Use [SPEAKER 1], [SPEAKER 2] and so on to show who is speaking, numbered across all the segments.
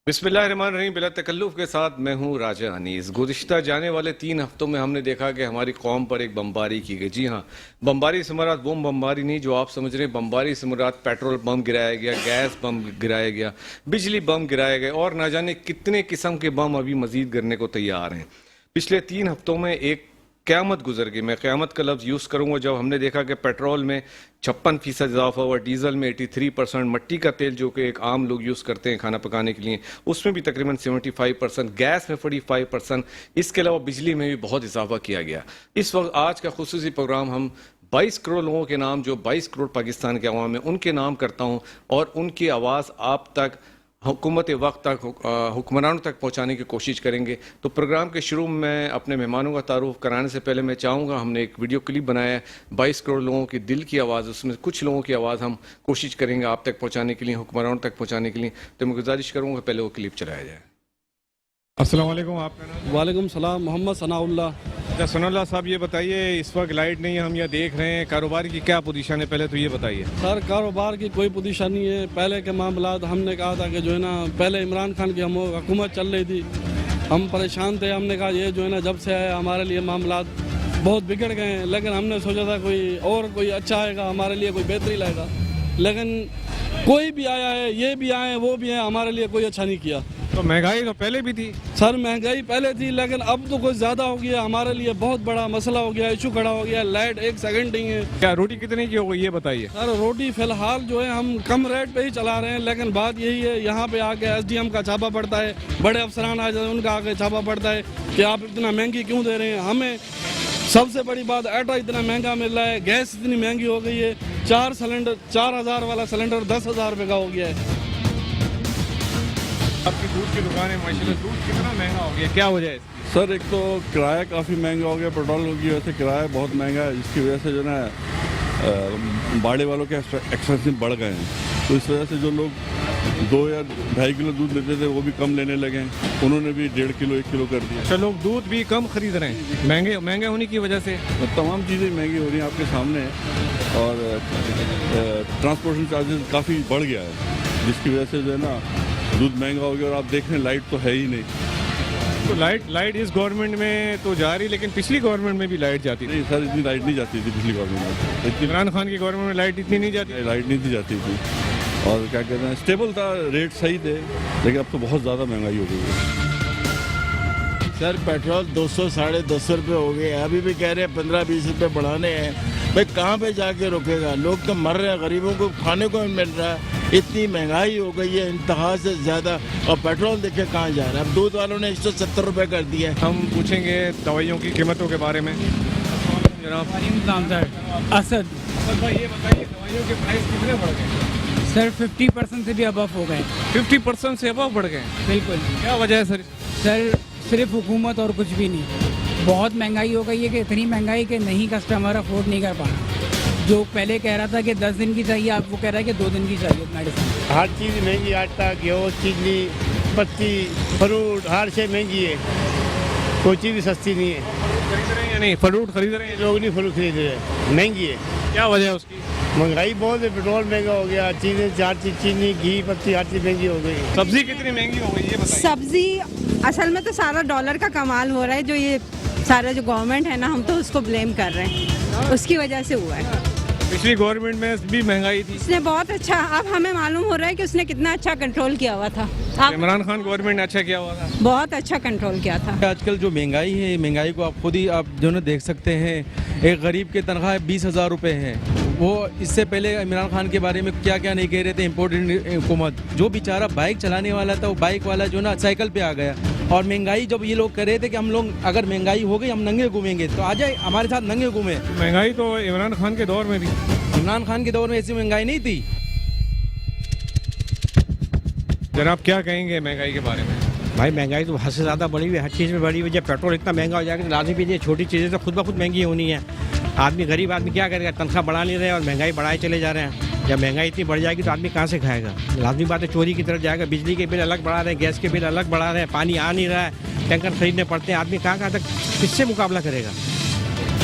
[SPEAKER 1] بسم اللہ الرحمن الرحیم. بلا تکلف کے ساتھ میں ہوں راجہ انیس. گزشتہ جانے والے 3 ہفتوں میں ہم نے دیکھا کہ ہماری قوم پر ایک بمباری کی گئی. جی ہاں، بمباری سے مراد وہ بمباری نہیں جو آپ سمجھ رہے ہیں. بمباری سے مراد پیٹرول بم گرایا گیا، گیس بم گرایا گیا، بجلی بم گرایا گیا اور نہ جانے کتنے قسم کے بم ابھی مزید گرنے کو تیار ہیں. پچھلے 3 ہفتوں میں ایک قیامت گزر گئی. میں قیامت کا لفظ یوز کروں گا جب ہم نے دیکھا کہ پیٹرول میں 56% اضافہ ہوا، ڈیزل میں 83%، مٹی کا تیل جو کہ ایک عام لوگ یوز کرتے ہیں کھانا پکانے کے لیے اس میں بھی تقریباً 75%، گیس میں 45%. اس کے علاوہ بجلی میں بھی بہت اضافہ کیا گیا. اس وقت آج کا خصوصی پروگرام ہم 22 کروڑ لوگوں کے نام، جو 22 کروڑ پاکستان کے عوام ہیں، ان کے نام کرتا ہوں اور ان کی آواز آپ تک، حکومت وقت تک، حکمرانوں تک پہنچانے کی کوشش کریں گے. تو پروگرام کے شروع میں اپنے مہمانوں کا تعارف کرانے سے پہلے میں چاہوں گا، ہم نے ایک ویڈیو کلپ بنایا ہے 22 کروڑ لوگوں کی دل کی آواز، اس میں کچھ لوگوں کی آواز ہم کوشش کریں گے آپ تک پہنچانے کے لیے، حکمرانوں تک پہنچانے کے لیے. تو میں گزارش کروں گا پہلے وہ کلپ چلایا جائے. السلام علیکم. آپ کا نام؟
[SPEAKER 2] وعلیکم السلام. محمد ثناء اللہ.
[SPEAKER 1] اچھا ثناء اللہ صاحب، یہ بتائیے اس وقت لائٹ نہیں ہے، ہم یہ دیکھ رہے ہیں، کاروبار کی کیا پوزیشن ہے؟ پہلے تو یہ بتائیے.
[SPEAKER 2] سر کاروبار کی کوئی پوزیشن نہیں ہے. پہلے کے معاملات ہم نے کہا تھا کہ جو ہے نا، پہلے عمران خان کی حکومت چل رہی تھی، ہم پریشان تھے. ہم نے کہا یہ جو ہے نا جب سے آیا ہمارے لیے معاملات بہت بگڑ گئے ہیں. لیکن ہم نے سوچا تھا کوئی اچھا آئے گا ہمارے لیے، کوئی بہتری لائے گا. لیکن کوئی بھی آیا ہے، یہ بھی آئے وہ بھی ہیں، ہمارے لیے کوئی اچھا نہیں کیا.
[SPEAKER 1] تو مہنگائی تو پہلے بھی تھی.
[SPEAKER 2] سر مہنگائی پہلے تھی لیکن اب تو کچھ زیادہ ہو گیا. ہمارے لیے بہت بڑا مسئلہ ہو گیا، ایشو کھڑا ہو گیا. لائٹ 1 سیکنڈ نہیں ہے.
[SPEAKER 1] کیا روٹی کتنے کی ہو گئی یہ بتائیے.
[SPEAKER 2] سر روٹی فی الحال جو ہے ہم کم ریٹ پہ ہی چلا رہے ہیں، لیکن بات یہی ہے یہاں پہ آ کے SDM کا چھاپا پڑتا ہے، بڑے افسران آ جاتے ہیں، ان کا آ کے چھاپا پڑتا ہے کہ آپ اتنا مہنگی کیوں دے رہے ہیں. ہمیں سب سے بڑی بات آٹا اتنا مہنگا مل رہا ہے، گیس اتنی مہنگی ہو گئی ہے. 4,000 والا سلنڈر 10,000 روپے کا ہو گیا ہے.
[SPEAKER 1] آپ کی دودھ کی دکان ہے، ماشاءاللہ دودھ کتنا مہنگا ہو گیا، کیا وجہ ہے؟
[SPEAKER 3] سر ایک تو کرایہ کافی مہنگا ہو گیا، پیٹرول کی وجہ سے کرایہ بہت مہنگا ہے، جس کی وجہ سے جو نا باڑے والوں کے ایکسپینس بڑھ گئے ہیں. تو اس وجہ سے جو لوگ 2 یا 2.5 کلو دودھ لیتے تھے وہ بھی کم لینے لگے ہیں. انہوں نے بھی 1.5 کلو 1 کلو کر دیا.
[SPEAKER 1] اچھا، لوگ دودھ بھی کم خرید رہے ہیں مہنگے ہونے کی وجہ سے.
[SPEAKER 3] تمام چیزیں مہنگی ہو رہی ہیں آپ کے سامنے، اور ٹرانسپورٹیشن چارجز کافی بڑھ گیا ہے، جس کی وجہ سے جو ہے نا دودھ مہنگا ہو گیا. اور آپ دیکھ رہے ہیں لائٹ تو ہے ہی نہیں.
[SPEAKER 1] تو لائٹ اس گورنمنٹ میں تو جا رہی، لیکن پچھلی گورنمنٹ میں بھی لائٹ جاتی تھی.
[SPEAKER 3] نہیں سر، اتنی لائٹ نہیں جاتی تھی پچھلی گورنمنٹ میں.
[SPEAKER 1] عمران خان کی گورنمنٹ میں لائٹ اتنی نہیں جاتی.
[SPEAKER 3] لائٹ نہیں تھی جاتی تھی، اور کیا کہتے ہیں اسٹیبل تھا، ریٹ صحیح تھے. لیکن اب تو بہت زیادہ مہنگائی ہو گئی ہے.
[SPEAKER 4] سر پیٹرول 200 ساڑھے 200 روپے ہو گئے ہیں. ابھی بھی کہہ رہے ہیں 15-20 روپے بڑھانے ہیں. بھائی کہاں پہ جا کے رکے گا؟ لوگ تو مر رہے ہیں، غریبوں کو کھانے کو نہیں مل رہا ہے. اتنی مہنگائی ہو گئی ہے انتہا سے زیادہ، اور پیٹرول دیکھیں کہاں جا رہا ہے. اب دودھ والوں نے 170 روپے کر دیا ہے.
[SPEAKER 1] ہم پوچھیں گے دوائیوں کی قیمتوں کے بارے میں. جناب
[SPEAKER 5] اسد
[SPEAKER 1] بھائی یہ بتائیے دوائیوں کے پرائس کتنے بڑھ گئے؟
[SPEAKER 5] سر 50% سے بھی ابو ہو گئے.
[SPEAKER 1] 50% سے ابو بڑھ گئے.
[SPEAKER 5] بالکل.
[SPEAKER 1] کیا وجہ ہے سر؟
[SPEAKER 5] سر صرف حکومت اور کچھ بھی نہیں. بہت مہنگائی ہو گئی ہے کہ اتنی مہنگائی کہ نہیں کسٹمر افورڈ نہیں کر پا. جو پہلے کہہ رہا تھا کہ 10 دن کی چاہیے، آپ وہ کہہ رہا ہے کہ 2 دن کی چاہیے میڈیسن.
[SPEAKER 4] ہر چیز مہنگی، آٹا گیہوں چینی پتی فروٹ ہر شے مہنگی ہے. کوئی چیز بھی سستی نہیں ہے.
[SPEAKER 1] خرید رہے ہیں یا نہیں؟ فروٹ خرید رہے ہیں؟
[SPEAKER 4] لوگ نہیں فروٹ خرید رہے، مہنگی ہے.
[SPEAKER 1] کیا وجہ ہے اس کی؟
[SPEAKER 4] مہنگائی بہت ہے، پیٹرول مہنگا ہو گیا، چیزیں 4 چیز چینی گھی پتی ہر چیز مہنگی ہو گئی.
[SPEAKER 1] سبزی کتنی مہنگی ہو گئی یہ بتائیے.
[SPEAKER 6] سبزی اصل میں تو سارا ڈالر کا کمال ہو رہا ہے. جو یہ سارا جو گورنمنٹ ہے نا، ہم تو اس کو بلیم کر رہے ہیں، اس کی وجہ سے ہوا ہے.
[SPEAKER 1] پچھلی گورنمنٹ میں بھی مہنگائی تھی.
[SPEAKER 6] اس نے بہت اچھا، اب ہمیں معلوم ہو رہا ہے کہ اس نے کتنا اچھا کنٹرول کیا ہوا تھا.
[SPEAKER 1] عمران خان گورنمنٹ نے اچھا کیا ہوا تھا،
[SPEAKER 6] بہت اچھا کنٹرول کیا تھا.
[SPEAKER 7] آج کل جو مہنگائی ہے، مہنگائی کو آپ خود ہی آپ جو دیکھ سکتے ہیں. ایک غریب کی تنخواہ 20,000 روپے ہے. وہ اس سے پہلے عمران خان کے بارے میں کیا کیا نہیں کہہ رہے تھے. امپورٹنٹ حکومت، جو بیچارہ بائک چلانے والا تھا وہ بائک والا جو نا سائیکل پہ آ گیا. اور مہنگائی جب یہ لوگ کہہ رہے تھے کہ ہم لوگ اگر مہنگائی ہو گئی ہم ننگے گھومیں گے، تو آ جائے ہمارے ساتھ ننگے گھومیں.
[SPEAKER 1] مہنگائی تو عمران خان کے دور میں بھی.
[SPEAKER 7] عمران خان کے دور میں ایسی مہنگائی نہیں تھی.
[SPEAKER 1] جناب کیا کہیں گے مہنگائی کے بارے میں؟
[SPEAKER 8] بھائی مہنگائی تو حد سے زیادہ بڑھی ہوئی ہے، ہر چیز میں بڑھی ہوئی ہے. جب پیٹرول اتنا مہنگا ہو جائے گا تو لازمی بھی نہیں، چھوٹی چیزیں تو خود بخود مہنگی ہونی ہے. آدمی غریب آدمی کیا کرے گا؟ تنخواہ بڑھا نہیں رہے اور مہنگائی بڑھائے چلے جا رہے ہیں. جب مہنگائی اتنی بڑھ جائے گی تو آدمی کہاں سے کھائے گا؟ لازمی بات ہے چوری کی طرف جائے گا. بجلی کے بل الگ بڑھا رہے ہیں، گیس کے بل الگ بڑھا رہے ہیں، پانی آ نہیں رہا ہے، ٹینکر خریدنے پڑتے ہیں. آدمی کہاں تک کس سے مقابلہ کرے گا؟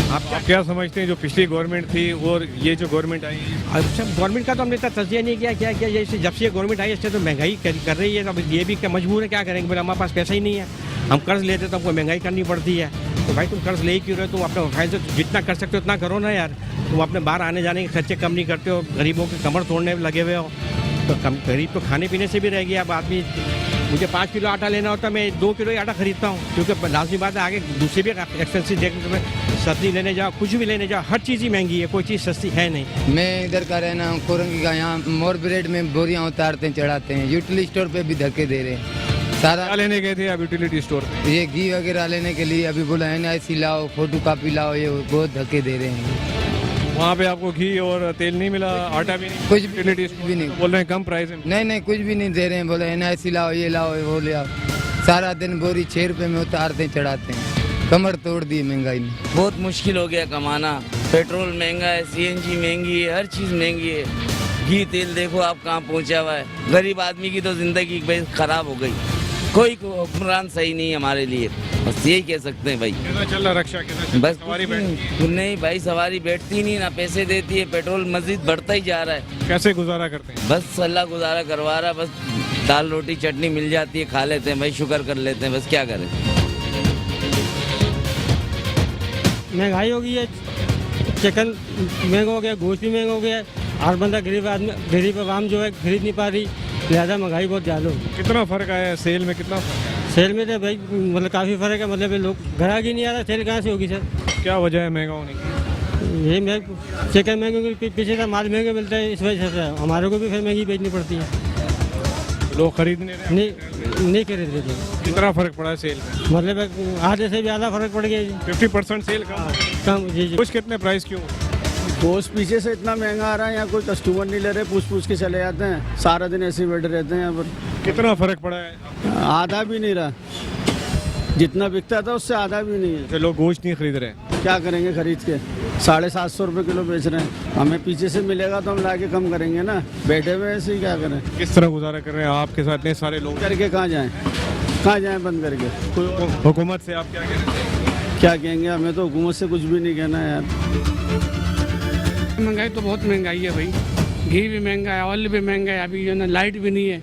[SPEAKER 2] आप
[SPEAKER 9] आप क्या समझते हैं जो पिछली गवर्नमेंट थी और ये जो गवर्नमेंट आई है?
[SPEAKER 8] अच्छा, गवर्नमेंट का तो हमने इतना तज्जिया नहीं किया, क्या किया जैसे जब से ये गवर्नमेंट आई इससे तो महंगाई कर रही है। अब ये भी क्या मजबूर है, क्या करेंगे, बोले हमारे पास पैसा ही नहीं है, हम कर्ज लेते तो हमको महंगाई करनी पड़ती है। तो भाई तुम कर्ज ले ही क्यों रहे हो, तुम अपने वफाइल से जितना कर सकते हो उतना करो ना यार। तुम अपने बाहर आने जाने के खर्चे कम नहीं करते हो, गरीबों के कमर तोड़ने में लगे हुए हो। तो गरीब तो खाने पीने से भी रह गया। अब आदमी, मुझे 5 किलो आटा लेना होता है, मैं 2 किलो ही आटा खरीदता हूँ, क्योंकि लाजमी बात है आगे दूसरी भी एक्सपेंसिव देखने तो मैं सब्जी लेने जाओ, कुछ भी लेने जाओ, हर चीज़ ही महंगी है, कोई चीज़ सस्ती है नहीं।
[SPEAKER 10] मैं इधर का रहना हूँ, कोरंगी का। यहाँ मोर ब्रेड में बोरियाँ उतारते हैं, चढ़ाते हैं। यूटिलिटी स्टोर पे भी धक्के दे रहे हैं सारा।
[SPEAKER 9] क्या लेने गए थे आप यूटिलिटी स्टोर पे?
[SPEAKER 10] ये घी वगैरह लेने के लिए अभी बोला NIC लाओ, फोटो कापी लाओ, ये बहुत धक्के दे रहे हैं।
[SPEAKER 9] वहाँ पे आपको घी और तेल नहीं मिला, आटा भी नहीं?
[SPEAKER 10] कुछ
[SPEAKER 9] यूटिलिटी
[SPEAKER 10] भी नहीं
[SPEAKER 9] बोल रहे हैं कम प्राइस में।
[SPEAKER 10] नहीं, कुछ भी नहीं दे रहे हैं। बोले NIC लाओ, ये लाओ, वो ले आओ। सारा दिन बोरी 6 रुपये में उतारते हैं, चढ़ाते हैं। कमर तोड़ दी महंगाई ने।
[SPEAKER 11] बहुत मुश्किल हो गया कमाना। पेट्रोल महंगा है, CNG महंगी है, हर चीज़ महंगी है। घी तेल देखो आप कहाँ पहुँचा हुआ है। गरीब आदमी की तो ज़िंदगी भाई ख़राब हो गई। कोई हुक्मरान सही नहीं हमारे लिए, बस यही कह सकते हैं भाई।
[SPEAKER 9] कैसा चल रहा रक्षा? कैसा
[SPEAKER 11] बस
[SPEAKER 9] सवारी बैठती
[SPEAKER 11] नहीं भाई, सवारी बैठती नहीं, ना पैसे देती है, पेट्रोल मजीद बढ़ता ही जा रहा है।
[SPEAKER 9] कैसे गुजारा करते हैं?
[SPEAKER 11] बस अल्लाह गुजारा करवा रहा है, बस दाल रोटी चटनी मिल जाती है, खा लेते हैं भाई, शुक्र कर लेते हैं, बस क्या करें।
[SPEAKER 8] महंगाई हो गई है, चिकन महंगा हो गया, गोश्त भी महंगा हो गया, हर बंदा गरीब आवाम जो है खरीद नहीं पा रही, लिहाजा महंगाई बहुत ज़्यादा हो गई।
[SPEAKER 9] कितना फर्क आया है सेल में? कितना फर्क है?
[SPEAKER 8] सेल में तो भाई मतलब काफ़ी फ़र्क है, मतलब लोग ग्राहक ही नहीं आ रहा, सेल कहाँ से होगी सर?
[SPEAKER 9] क्या वजह है महंगा होने की?
[SPEAKER 8] ये चिकन महंगे, पीछे का माल महंगा मिलता है, इस वजह से हमारे को भी फिर महंगी बेचनी पड़ती है।
[SPEAKER 9] लोग खरीद नहीं रहे?
[SPEAKER 8] नहीं खरीद रहे थे।
[SPEAKER 9] कितना फर्क पड़ा है सेल में?
[SPEAKER 8] मतलब आधे से भी ज़्यादा फर्क पड़ गया जी।
[SPEAKER 9] 50% सेल
[SPEAKER 8] कम जी।
[SPEAKER 9] कुछ कितने प्राइस क्यों?
[SPEAKER 2] गोश्त पीछे से इतना महंगा आ रहा है, यहाँ कोई कस्टमर नहीं ले रहे, पूछ के चले जाते हैं, सारा दिन ऐसे ही बैठे रहते हैं यहाँ पर।
[SPEAKER 9] कितना फर्क पड़ा है?
[SPEAKER 2] आधा भी नहीं रहा, जितना बिकता था उससे आधा भी नहीं है।
[SPEAKER 9] जो लोग गोश्त नहीं खरीद रहे हैं,
[SPEAKER 2] क्या करेंगे खरीद के? 750 रुपये किलो बेच रहे हैं। हमें पीछे से मिलेगा तो हम लाके कम करेंगे ना, बैठे हुए ऐसे ही क्या करें?
[SPEAKER 9] किस तरह गुजारा कर रहे हैं आपके साथ इतने सारे लोग?
[SPEAKER 2] करके कहाँ जाएं बंद करके?
[SPEAKER 9] हुकूमत से आप क्या कह रहे हैं?
[SPEAKER 2] क्या कहेंगे, हमें तो हुकूमत से कुछ भी नहीं कहना है यार।
[SPEAKER 5] महंगाई तो बहुत महंगाई है भाई, घी भी महंगा है, ऑयल भी महंगा है, अभी जो है ना लाइट भी नहीं है।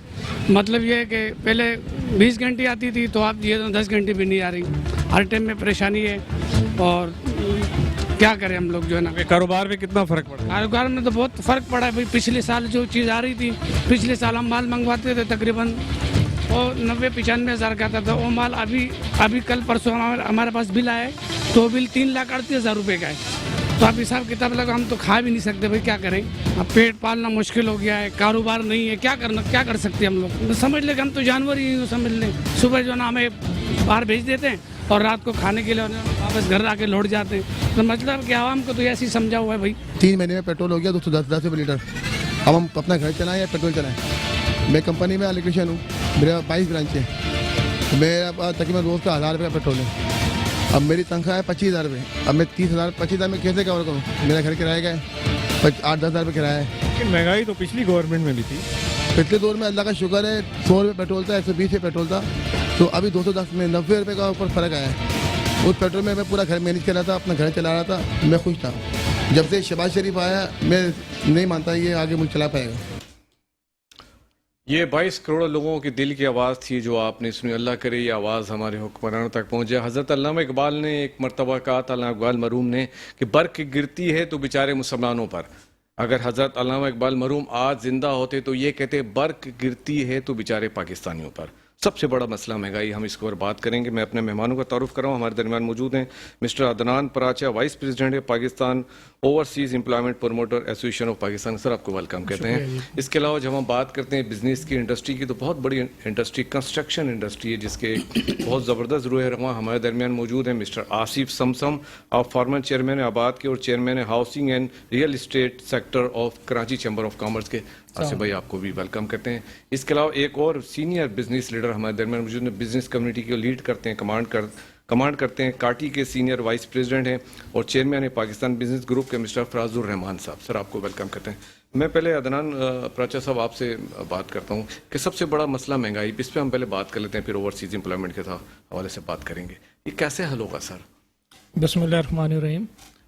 [SPEAKER 5] मतलब ये है कि पहले 20 घंटे आती थी, तो आप ये 10 घंटे भी नहीं आ रही, हर टाइम में परेशानी है। और क्या करें हम लोग जो है ना।
[SPEAKER 9] कारोबार में कितना फर्क पड़ा?
[SPEAKER 5] कारोबार में तो बहुत फ़र्क पड़ा है भाई। पिछले साल जो चीज़ आ रही थी, पिछले साल हम माल मंगवाते थे तकरीबन वो 90-95 हज़ार का आता था, वो माल अभी कल परसों हमारे पास बिल आया है, तो बिल 3,38,000 रुपये का है। तो आप हिसाब किताब लगा, हम तो खा भी नहीं सकते भाई, क्या करें। अब पेट पालना मुश्किल हो गया है, कारोबार नहीं है, क्या कर सकते हैं हम लोग। तो समझ ले कि हम तो जानवर ही हैं, समझ लें। सुबह जो ना हमें बाहर भेज देते हैं और रात को खाने के लिए वापस घर आके लौट जाते हैं। तो मतलब कि आवाम को तो ऐसे ही समझा हुआ है भाई।
[SPEAKER 12] 3 महीने में पेट्रोल हो गया 210 रुपये लीटर। अब हम अपना घर चलाएं या पेट्रोल चलाएं? मैं कंपनी में इलेक्ट्रिशियन हूँ, मेरे 22 ब्रांच है, तो मेरा तकरीबन रोज़ का 1000 रुपये का पेट्रोल है। अब मेरी तनख्वाह है 25,000 रुपये। अब मैं 25,000 में कैसे कवर करूँ? मेरा घर किराया का है 8-10 हज़ार रुपये किराया है।
[SPEAKER 9] लेकिन महंगाई तो पिछली गवर्नमेंट में भी थी।
[SPEAKER 12] पिछले दौर में अल्लाह का शुक्र है 100 रुपये पेट्रोल था, 120 रुपये पेट्रोल था, तो अभी 210 में 90 रुपये का ऊपर फ़र्क आया है। उस पेट्रोल में मैं पूरा घर मैनेज कर रहा था, अपना घर चला रहा था, मैं खुश था। जब से शहबाज शरीफ आया, मैं नहीं मानता ये आगे मुझे चला पाएगा।
[SPEAKER 1] ये 22 करोड़ लोगों की दिल की आवाज़ थी जो आपने सुनी। अल्लाह करे ये आवाज़ हमारे हुक्मरानों तक पहुँचे। हज़रत अल्लामा इकबाल ने एक मरतबा कहा था, अल्लामा इकबाल मरहूम ने, कि बर्क़ गिरती है तो बेचारे मुसलमानों पर। अगर हज़रत अल्लामा इकबाल मरहूम आज ज़िंदा होते तो ये कहते, बर्क़ गिरती है तो बेचारे पाकिस्तानियों पर। सबसे बड़ा मसला महंगाई, हम इसके ऊपर बात करेंगे। मैं अपने मेहमानों का तारुफ कर रहा हूँ। हमारे दरमियान मौजूद हैं mister Adnan Paracha, vice president है Pakistan overseas employment promoter association of Pakistan. Sir आपको वेलकम कहते हैं। इसके अलावा जब हम बात करते हैं बिज़नेस की, इंडस्ट्री की, तो बहुत बड़ी इंडस्ट्री कंस्ट्रक्शन इंडस्ट्री है जिसके बहुत ज़बरदस्त रूह रवां हमारे दरमियान मौजूद हैं मिस्टर आसिफ समसम, आप फॉर्मर चेयरमैन आबाद के और chairman housing and real estate sector of Karachi chamber of commerce के। आसिफ भाई आपको भी वेलकम करते हैं। इसके अलावा एक और सीनियर बिजनेस लीडर हमारे दरमियान मौजूद हैं, बिजनेस कम्युनिटी को लीड करते हैं, कमांड करते हैं, काटी के सीनियर वाइस प्रेसिडेंट हैं और चेयरमैन है पाकिस्तान बिजनेस ग्रुप के मिस्टर फराजुर रहमान साहब। सर आपको वेलकम करते हैं। मैं पहले अदनान पराचा साहब आपसे बात करता हूँ कि सबसे बड़ा मसला महंगाई, इस पर हम पहले बात कर लेते हैं, फिर ओवरसीज़ एम्प्लॉयमेंट के हवाले से बात करेंगे। ये कैसे हल होगा सर?
[SPEAKER 13] बिस्मिल्लाहिर्रहमानिर्रहीम।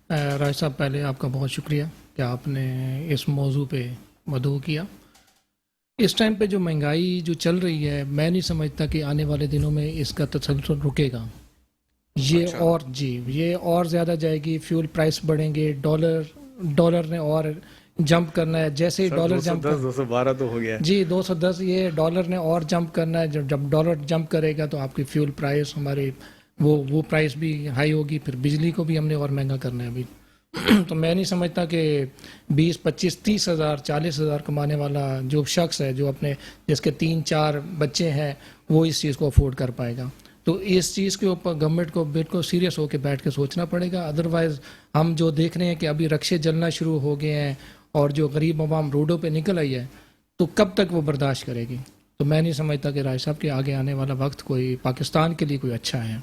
[SPEAKER 13] راج صاحب پہلے آپ کا بہت شکریہ کہ آپ نے اس موضوع پہ مدعو کیا. اس ٹائم پہ جو مہنگائی جو چل رہی ہے میں نہیں سمجھتا کہ آنے والے دنوں میں اس کا تسلسل رکے گا. یہ اور زیادہ جائے گی. فیول پرائس بڑھیں گے. ڈالر نے اور جمپ کرنا ہے. جیسے ہی ڈالر جمپ
[SPEAKER 1] 212 تو ہو گیا
[SPEAKER 13] جی 210. یہ ڈالر نے اور جمپ کرنا ہے. جب ڈالر جمپ کرے گا تو آپ کی فیول پرائس ہمارے وہ پرائس بھی ہائی ہوگی. پھر بجلی کو بھی ہم نے اور مہنگا کرنا ہے ابھی. تو میں نہیں سمجھتا کہ 20 25 30 ہزار 40 ہزار کمانے والا جو شخص ہے جو اپنے جس کے 3-4 بچے ہیں وہ اس چیز کو افورڈ کر پائے گا. تو اس چیز کے اوپر گورنمنٹ کو بالکل سیریس ہو کے بیٹھ کے سوچنا پڑے گا. ادروائز ہم جو دیکھ رہے ہیں کہ ابھی رکشے جلنا شروع ہو گئے ہیں اور جو غریب عوام روڈوں پہ نکل آئی ہے تو کب تک وہ برداشت کرے گی. تو میں نہیں سمجھتا کہ راج صاحب کے آگے آنے والا وقت کوئی پاکستان کے لیے کوئی اچھا ہے.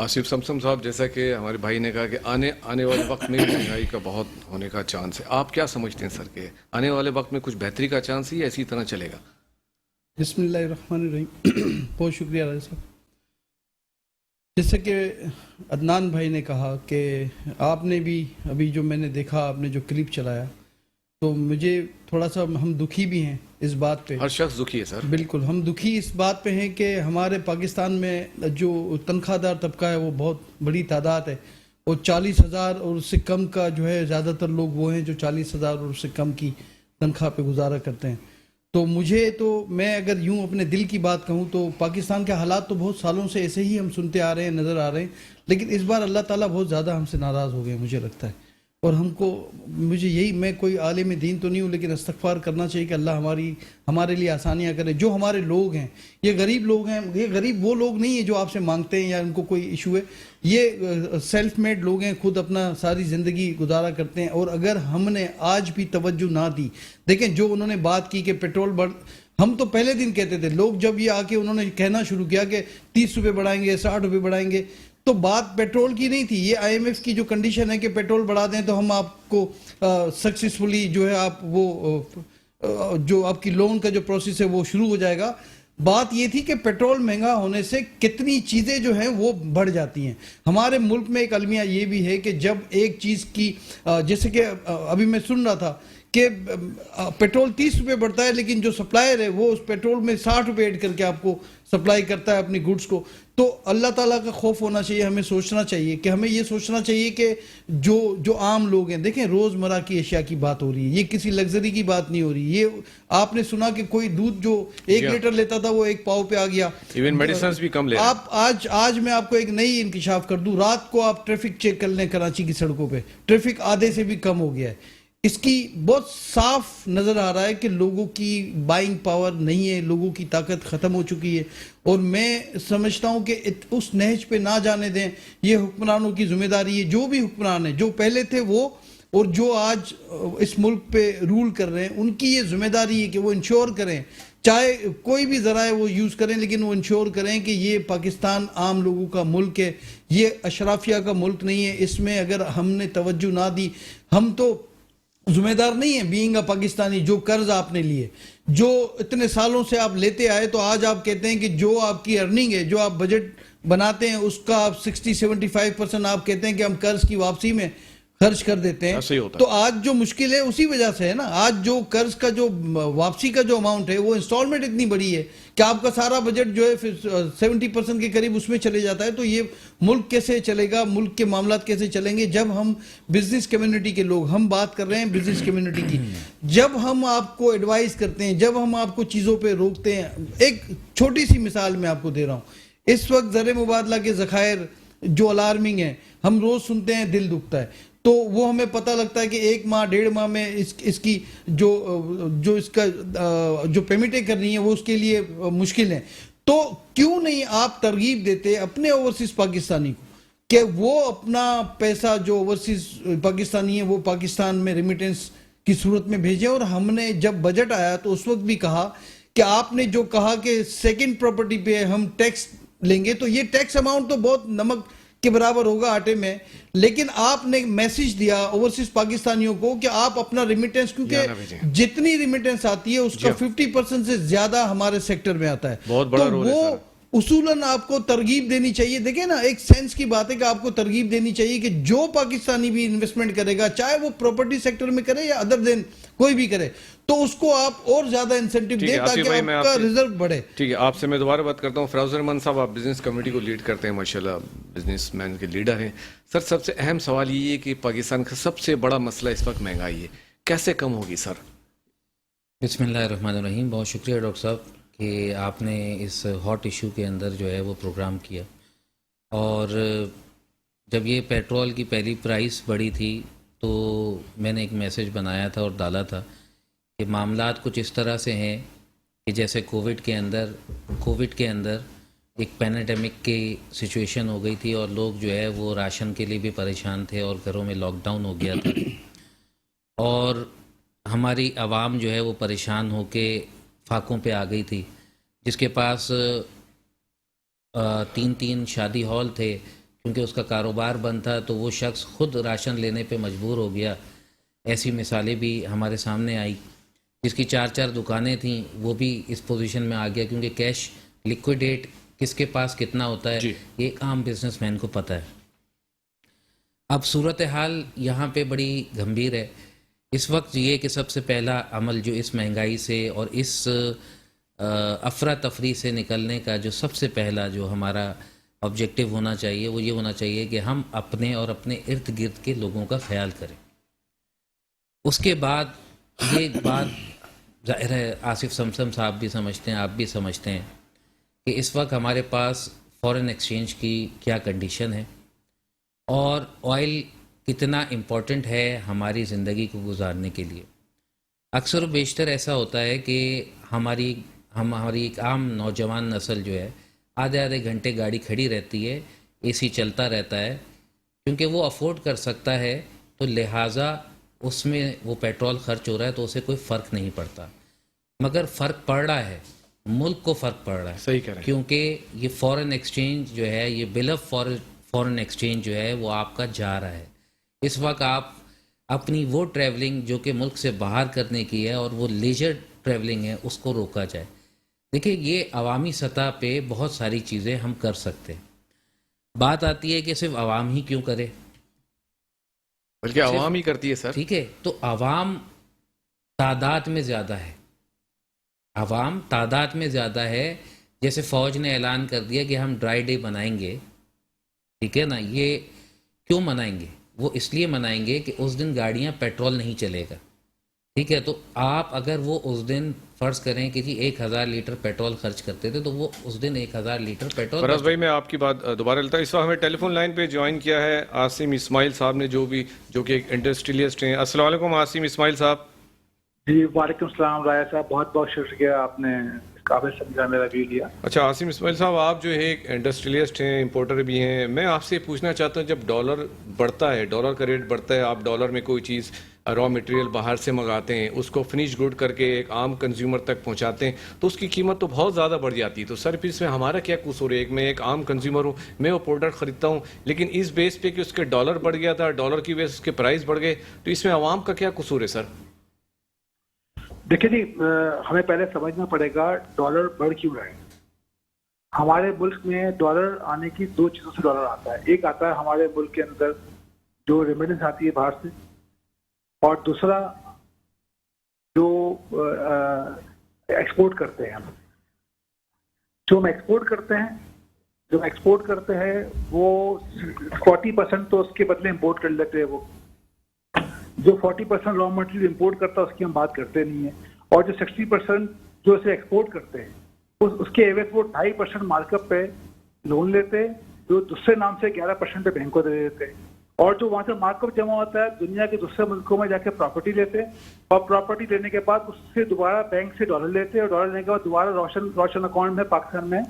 [SPEAKER 1] آصف سمسم صاحب، جیسا کہ ہمارے بھائی نے کہا کہ آنے والے وقت میں مہنگائی کا بہت ہونے کا چانس ہے. آپ کیا سمجھتے ہیں سر کہ آنے والے وقت میں کچھ بہتری کا چانس ہے یا اسی طرح چلے گا؟
[SPEAKER 14] بسم اللہ الرحمن الرحیم. بہت شکریہ راج صاحب. جیسے کہ عدنان بھائی نے کہا کہ آپ نے بھی ابھی جو میں نے دیکھا آپ نے جو کلپ چلایا تو مجھے تھوڑا سا ہم دکھی بھی ہیں اس بات پہ.
[SPEAKER 1] ہر شخص دکھی ہے سر.
[SPEAKER 14] بالکل ہم دکھی اس بات پہ ہیں کہ ہمارے پاکستان میں جو تنخواہ دار طبقہ ہے وہ بہت بڑی تعداد ہے اور 40,000 اور اس سے کم کا جو ہے زیادہ تر لوگ وہ ہیں جو 40,000 اور اس سے کم کی تنخواہ پہ گزارا کرتے ہیں. تو میں اگر یوں اپنے دل کی بات کہوں تو پاکستان کے حالات تو بہت سالوں سے ایسے ہی ہم سنتے آ رہے ہیں نظر آ رہے ہیں لیکن اس بار اللہ تعالیٰ بہت زیادہ ہم سے ناراض ہو گئے مجھے لگتا ہے. اور مجھے یہی میں کوئی عالم دین تو نہیں ہوں لیکن استغفار کرنا چاہیے کہ اللہ ہمارے لیے آسانیاں کرے. جو ہمارے لوگ ہیں یہ غریب لوگ ہیں. یہ غریب وہ لوگ نہیں ہیں جو آپ سے مانگتے ہیں یا ان کو کوئی ایشو ہے. یہ سیلف میڈ لوگ ہیں. خود اپنا ساری زندگی گزارا کرتے ہیں. اور اگر ہم نے آج بھی توجہ نہ دی دیکھیں جو انہوں نے بات کی کہ پیٹرول ہم تو پہلے دن کہتے تھے. لوگ جب یہ آ کے انہوں نے کہنا شروع کیا کہ 30 روپے بڑھائیں گے 60 روپے بڑھائیں گے تو بات پیٹرول کی نہیں تھی. یہ IMF کی جو کنڈیشن ہے کہ پیٹرول بڑھا دیں تو ہم آپ کو سکسیسفلی جو ہے آپ وہ جو آپ کی لون کا جو پروسیس ہے وہ شروع ہو جائے گا. بات یہ تھی کہ پیٹرول مہنگا ہونے سے کتنی چیزیں جو ہیں وہ بڑھ جاتی ہیں. ہمارے ملک میں ایک المیہ یہ بھی ہے کہ جب ایک چیز کی جیسے کہ ابھی میں سن رہا تھا کہ پیٹرول 30 روپے بڑھتا ہے لیکن جو سپلائر ہے وہ اس پیٹرول میں 60 روپے ایڈ کر کے آپ کو سپلائی کرتا ہے اپنی گڈس کو. تو اللہ تعالیٰ کا خوف ہونا چاہیے. ہمیں سوچنا چاہیے کہ ہمیں یہ سوچنا چاہیے کہ جو عام لوگ ہیں دیکھیں روزمرہ کی اشیاء کی بات ہو رہی ہے. یہ کسی لگژری کی بات نہیں ہو رہی. یہ آپ نے سنا کہ کوئی دودھ جو 1 لیٹر لیتا تھا وہ 1 پاؤ پہ آ گیا.
[SPEAKER 1] ایون میڈیسنز بھی کم لے رہے ہیں.
[SPEAKER 14] آپ آج میں آپ کو ایک نئی انکشاف کر دوں. رات کو آپ ٹریفک چیک کر لیں کراچی کی سڑکوں پہ ٹریفک آدھے سے بھی کم ہو گیا ہے. اس کی بہت صاف نظر آ رہا ہے کہ لوگوں کی بائنگ پاور نہیں ہے. لوگوں کی طاقت ختم ہو چکی ہے. اور میں سمجھتا ہوں کہ اس نہج پہ نہ جانے دیں. یہ حکمرانوں کی ذمہ داری ہے. جو بھی حکمران ہیں جو پہلے تھے وہ اور جو آج اس ملک پہ رول کر رہے ہیں ان کی یہ ذمہ داری ہے کہ وہ انشور کریں چاہے کوئی بھی ذرائع وہ یوز کریں لیکن وہ انشور کریں کہ یہ پاکستان عام لوگوں کا ملک ہے. یہ اشرافیہ کا ملک نہیں ہے. اس میں اگر ہم نے توجہ نہ دی ہم تو ذمہ دار نہیں ہیں بینگ پاکستانی. جو قرض آپ نے لیے جو اتنے سالوں سے آپ لیتے آئے تو آج آپ کہتے ہیں کہ جو آپ کی ارننگ ہے جو آپ بجٹ بناتے ہیں اس کا آپ 60-75% آپ کہتے ہیں کہ ہم قرض کی واپسی میں خرچ کر دیتے ہیں. تو آج جو مشکل ہے اسی وجہ سے ہے نا. آج جو قرض کا جو واپسی کا جو اماؤنٹ ہے وہ انسٹالمنٹ اتنی بڑی ہے کہ آپ کا سارا بجٹ جو ہے 70% کے قریب اس میں چلے جاتا ہے. تو یہ ملک کیسے چلے گا. ملک کے معاملات کیسے چلیں گے جب ہم بزنس کمیونٹی کے لوگ ہم بات کر رہے ہیں بزنس کمیونٹی کی. جب ہم آپ کو ایڈوائز کرتے ہیں جب ہم آپ کو چیزوں پہ روکتے ہیں. ایک چھوٹی سی مثال میں آپ کو دے رہا ہوں. اس وقت زر مبادلہ کے ذخائر جو الارمنگ ہیں ہم روز سنتے ہیں دل دکھتا ہے. تو وہ ہمیں پتہ لگتا ہے کہ 1 ماہ 1.5 ماہ میں اس کی جو اس کا جو پیمنٹیں کرنی ہیں وہ اس کے لیے مشکل ہیں. تو کیوں نہیں آپ ترغیب دیتے اپنے اوورسیز پاکستانی کو کہ وہ اپنا پیسہ جو اوورسیز پاکستانی ہیں وہ پاکستان میں ریمیٹنس کی صورت میں بھیجیں. اور ہم نے جب بجٹ آیا تو اس وقت بھی کہا کہ آپ نے جو کہا کہ سیکنڈ پراپرٹی پہ ہم ٹیکس لیں گے تو یہ ٹیکس اماؤنٹ تو بہت نمک کے برابر ہوگا آٹے میں. لیکن آپ نے میسیج دیا اوورسیز پاکستانیوں کو کہ آپ اپنا ریمیٹنس کیونکہ جتنی ریمیٹنس آتی ہے اس کا 50% سے زیادہ ہمارے سیکٹر میں آتا ہے.
[SPEAKER 1] بہت بڑا رول ہے سر.
[SPEAKER 14] उसूलन आपको तरगीब देनी चाहिए. देखिए ना, एक सेंस की बात है कि आपको तरगीब देनी चाहिए कि जो पाकिस्तानी भी इन्वेस्टमेंट करेगा, चाहे वो प्रॉपर्टी सेक्टर में करे या अदर देन कोई भी करे, तो उसको आप और ज्यादा इंसेंटिव दें ताकि आपका रिजर्व बढ़े.
[SPEAKER 1] ठीक है, आपसे मैं दोबारा बात करता हूँ. फराज रहमान साहब, आप बिजनेस कम्युनिटी को लीड करते हैं, माशाल्लाह बिजनेसमैन के लीडर हैं. सर, सबसे अहम सवाल ये है कि पाकिस्तान का सबसे बड़ा मसला इस वक्त महंगाई है, कैसे कम होगी सर?
[SPEAKER 15] बिस्मिल्लाहिर्रहमानिर्रहीम. बहुत शुक्रिया डॉक्टर साहब कि आपने इस हॉट इशू के अंदर जो है वो प्रोग्राम किया. और जब ये पेट्रोल की पहली प्राइस बढ़ी थी तो मैंने एक मैसेज बनाया था और डाला था कि मामलात कुछ इस तरह से हैं कि जैसे कोविड के अंदर एक पैंडेमिक की सिचुएशन हो गई थी और लोग जो है वो राशन के लिए भी परेशान थे और घरों में लॉकडाउन हो गया था और हमारी आवाम जो है वो परेशान होके फाकों पे आ गई थी. जिसके पास 3 शादी हॉल थे, क्योंकि उसका कारोबार बंद था तो वो शख्स खुद राशन लेने पे मजबूर हो गया. ऐसी मिसालें भी हमारे सामने आई. जिसकी 4 दुकानें थीं वो भी इस पोजीशन में आ गया, क्योंकि कैश लिक्विडेट किसके पास कितना होता है ये एक आम बिजनेसमैन को पता है. अब सूरत हाल यहाँ पे बड़ी गंभीर है. इस वक्त ये कि सबसे पहला अमल जो इस महंगाई से और इस अफरा तफरी से निकलने का जो सबसे पहला जो हमारा ऑब्जेक्टिव होना चाहिए वो ये होना चाहिए कि हम अपने और अपने इर्द गिर्द के लोगों का ख्याल करें. उसके बाद ये बात ज़ाहिर है आसिफ समसम साहब भी समझते हैं, आप भी समझते हैं कि इस वक्त हमारे पास फॉरेन एक्सचेंज की क्या कंडीशन है और ऑयल कितना इम्पोर्टेंट है हमारी ज़िंदगी को गुजारने के लिए. अक्सर बेशतर ऐसा होता है कि हमारी एक आम नौजवान नस्ल जो है आधे घंटे गाड़ी खड़ी रहती है, एसी चलता रहता है क्योंकि वो अफोर्ड कर सकता है, तो लिहाजा उसमें वो पेट्रोल खर्च हो रहा है तो उसे कोई फ़र्क नहीं पड़ता. मगर फ़र्क पड़ रहा है, मुल्क को फ़र्क पड़ रहा है.
[SPEAKER 1] सही कह रहे हैं.
[SPEAKER 15] क्योंकि ये फॉरेन एक्सचेंज जो है, ये बिल ऑफ फॉरेन एक्सचेंज जो है वो आपका जा रहा है. इस वक्त आप अपनी वो ट्रैवलिंग जो कि मुल्क से बाहर करने की है और वो लेजर ट्रैवलिंग है उसको रोका जाए. देखिए, ये अवामी सतह पे बहुत सारी चीज़ें हम कर सकते हैं. बात आती है कि सिर्फ आवाम ही क्यों करे,
[SPEAKER 1] बल्कि आवाम ही करती है सर.
[SPEAKER 15] ठीक है, तो आवाम तादाद में ज़्यादा है, आवाम तादाद में ज़्यादा है. जैसे फ़ौज ने ऐलान कर दिया कि हम ड्राई डे मनाएंगे, ठीक है ना. ये क्यों मनाएंगे? वो इसलिए मनाएंगे कि उस दिन गाड़ियां पेट्रोल नहीं चलेगा, ठीक है. तो आप अगर वो उस दिन फ़र्ज़ करें कि जी 1000 लीटर पेट्रोल खर्च करते थे तो वो उस दिन 1000 लीटर पेट्रोल.
[SPEAKER 1] फराज भाई, मैं आपकी बात दोबारा लेता हूँ. इस वक्त हमें टेलीफोन लाइन पे ज्वाइन किया है आसिम इस्माइल साहब ने, जो कि एक इंडस्ट्रियलिस्ट हैं. अस्सलाम वालेकुम आसिम इस्माइल साहब.
[SPEAKER 16] जी वालेकुम सलाम राया साहब, बहुत बहुत शुक्रिया, आपने इस काबिल समझा मेरा व्यू लिया.
[SPEAKER 1] अच्छा आसिम इस्माइल साहब, आप जो है एक इंडस्ट्रियलिस्ट हैं, इंपोर्टर भी हैं. मैं आपसे पूछना चाहता हूँ, जब डॉलर बढ़ता है, डॉलर का रेट बढ़ता है, आप डॉलर में कोई चीज़ रॉ मटेरियल बाहर से मंगाते हैं, उसको फिनिश गुड करके एक आम कंज्यूमर तक पहुंचाते हैं, तो उसकी कीमत तो बहुत ज़्यादा बढ़ जाती है. तो सर फिर इसमें हमारा क्या कसूर है? मैं एक आम कंज्यूमर हूँ, मैं वो प्रोडक्ट ख़रीदता हूँ, लेकिन इस बेस पे कि उसके डॉलर बढ़ गया था, डॉलर की वजह से उसके प्राइस बढ़ गए, तो इसमें आवाम का क्या कसूर है सर?
[SPEAKER 16] देखिए जी, हमें पहले समझना पड़ेगा डॉलर बढ़ क्यों रहा है. हमारे मुल्क में डॉलर आने की 2 चीज़ों से डॉलर आता है. एक आता है हमारे मुल्क के अंदर जो रेमिटेंस आती है बाहर से, और दूसरा जो एक्सपोर्ट करते हैं हम. जो हम एक्सपोर्ट करते हैं वो 40% तो उसके बदले इंपोर्ट कर लेते हैं. वो जो 40% रॉ मटेरियल इंपोर्ट करता है उसकी हम बात करते नहीं है, और जो 60% जो इसे एक्सपोर्ट करते हैं उसके एवज वो 2.5% मार्कअप पे लोन लेते हैं, जो दूसरे नाम से 11% पे बैंक को दे देते हैं, और जो वहाँ से मार्कअप जमा होता है दुनिया के दूसरे मुल्कों में जाके प्रॉपर्टी लेते हैं, और प्रॉपर्टी लेने के बाद उससे दोबारा बैंक से डॉलर लेते हैं, और डॉलर लेने के बाद दोबारा रोशन अकाउंट में पाकिस्तान में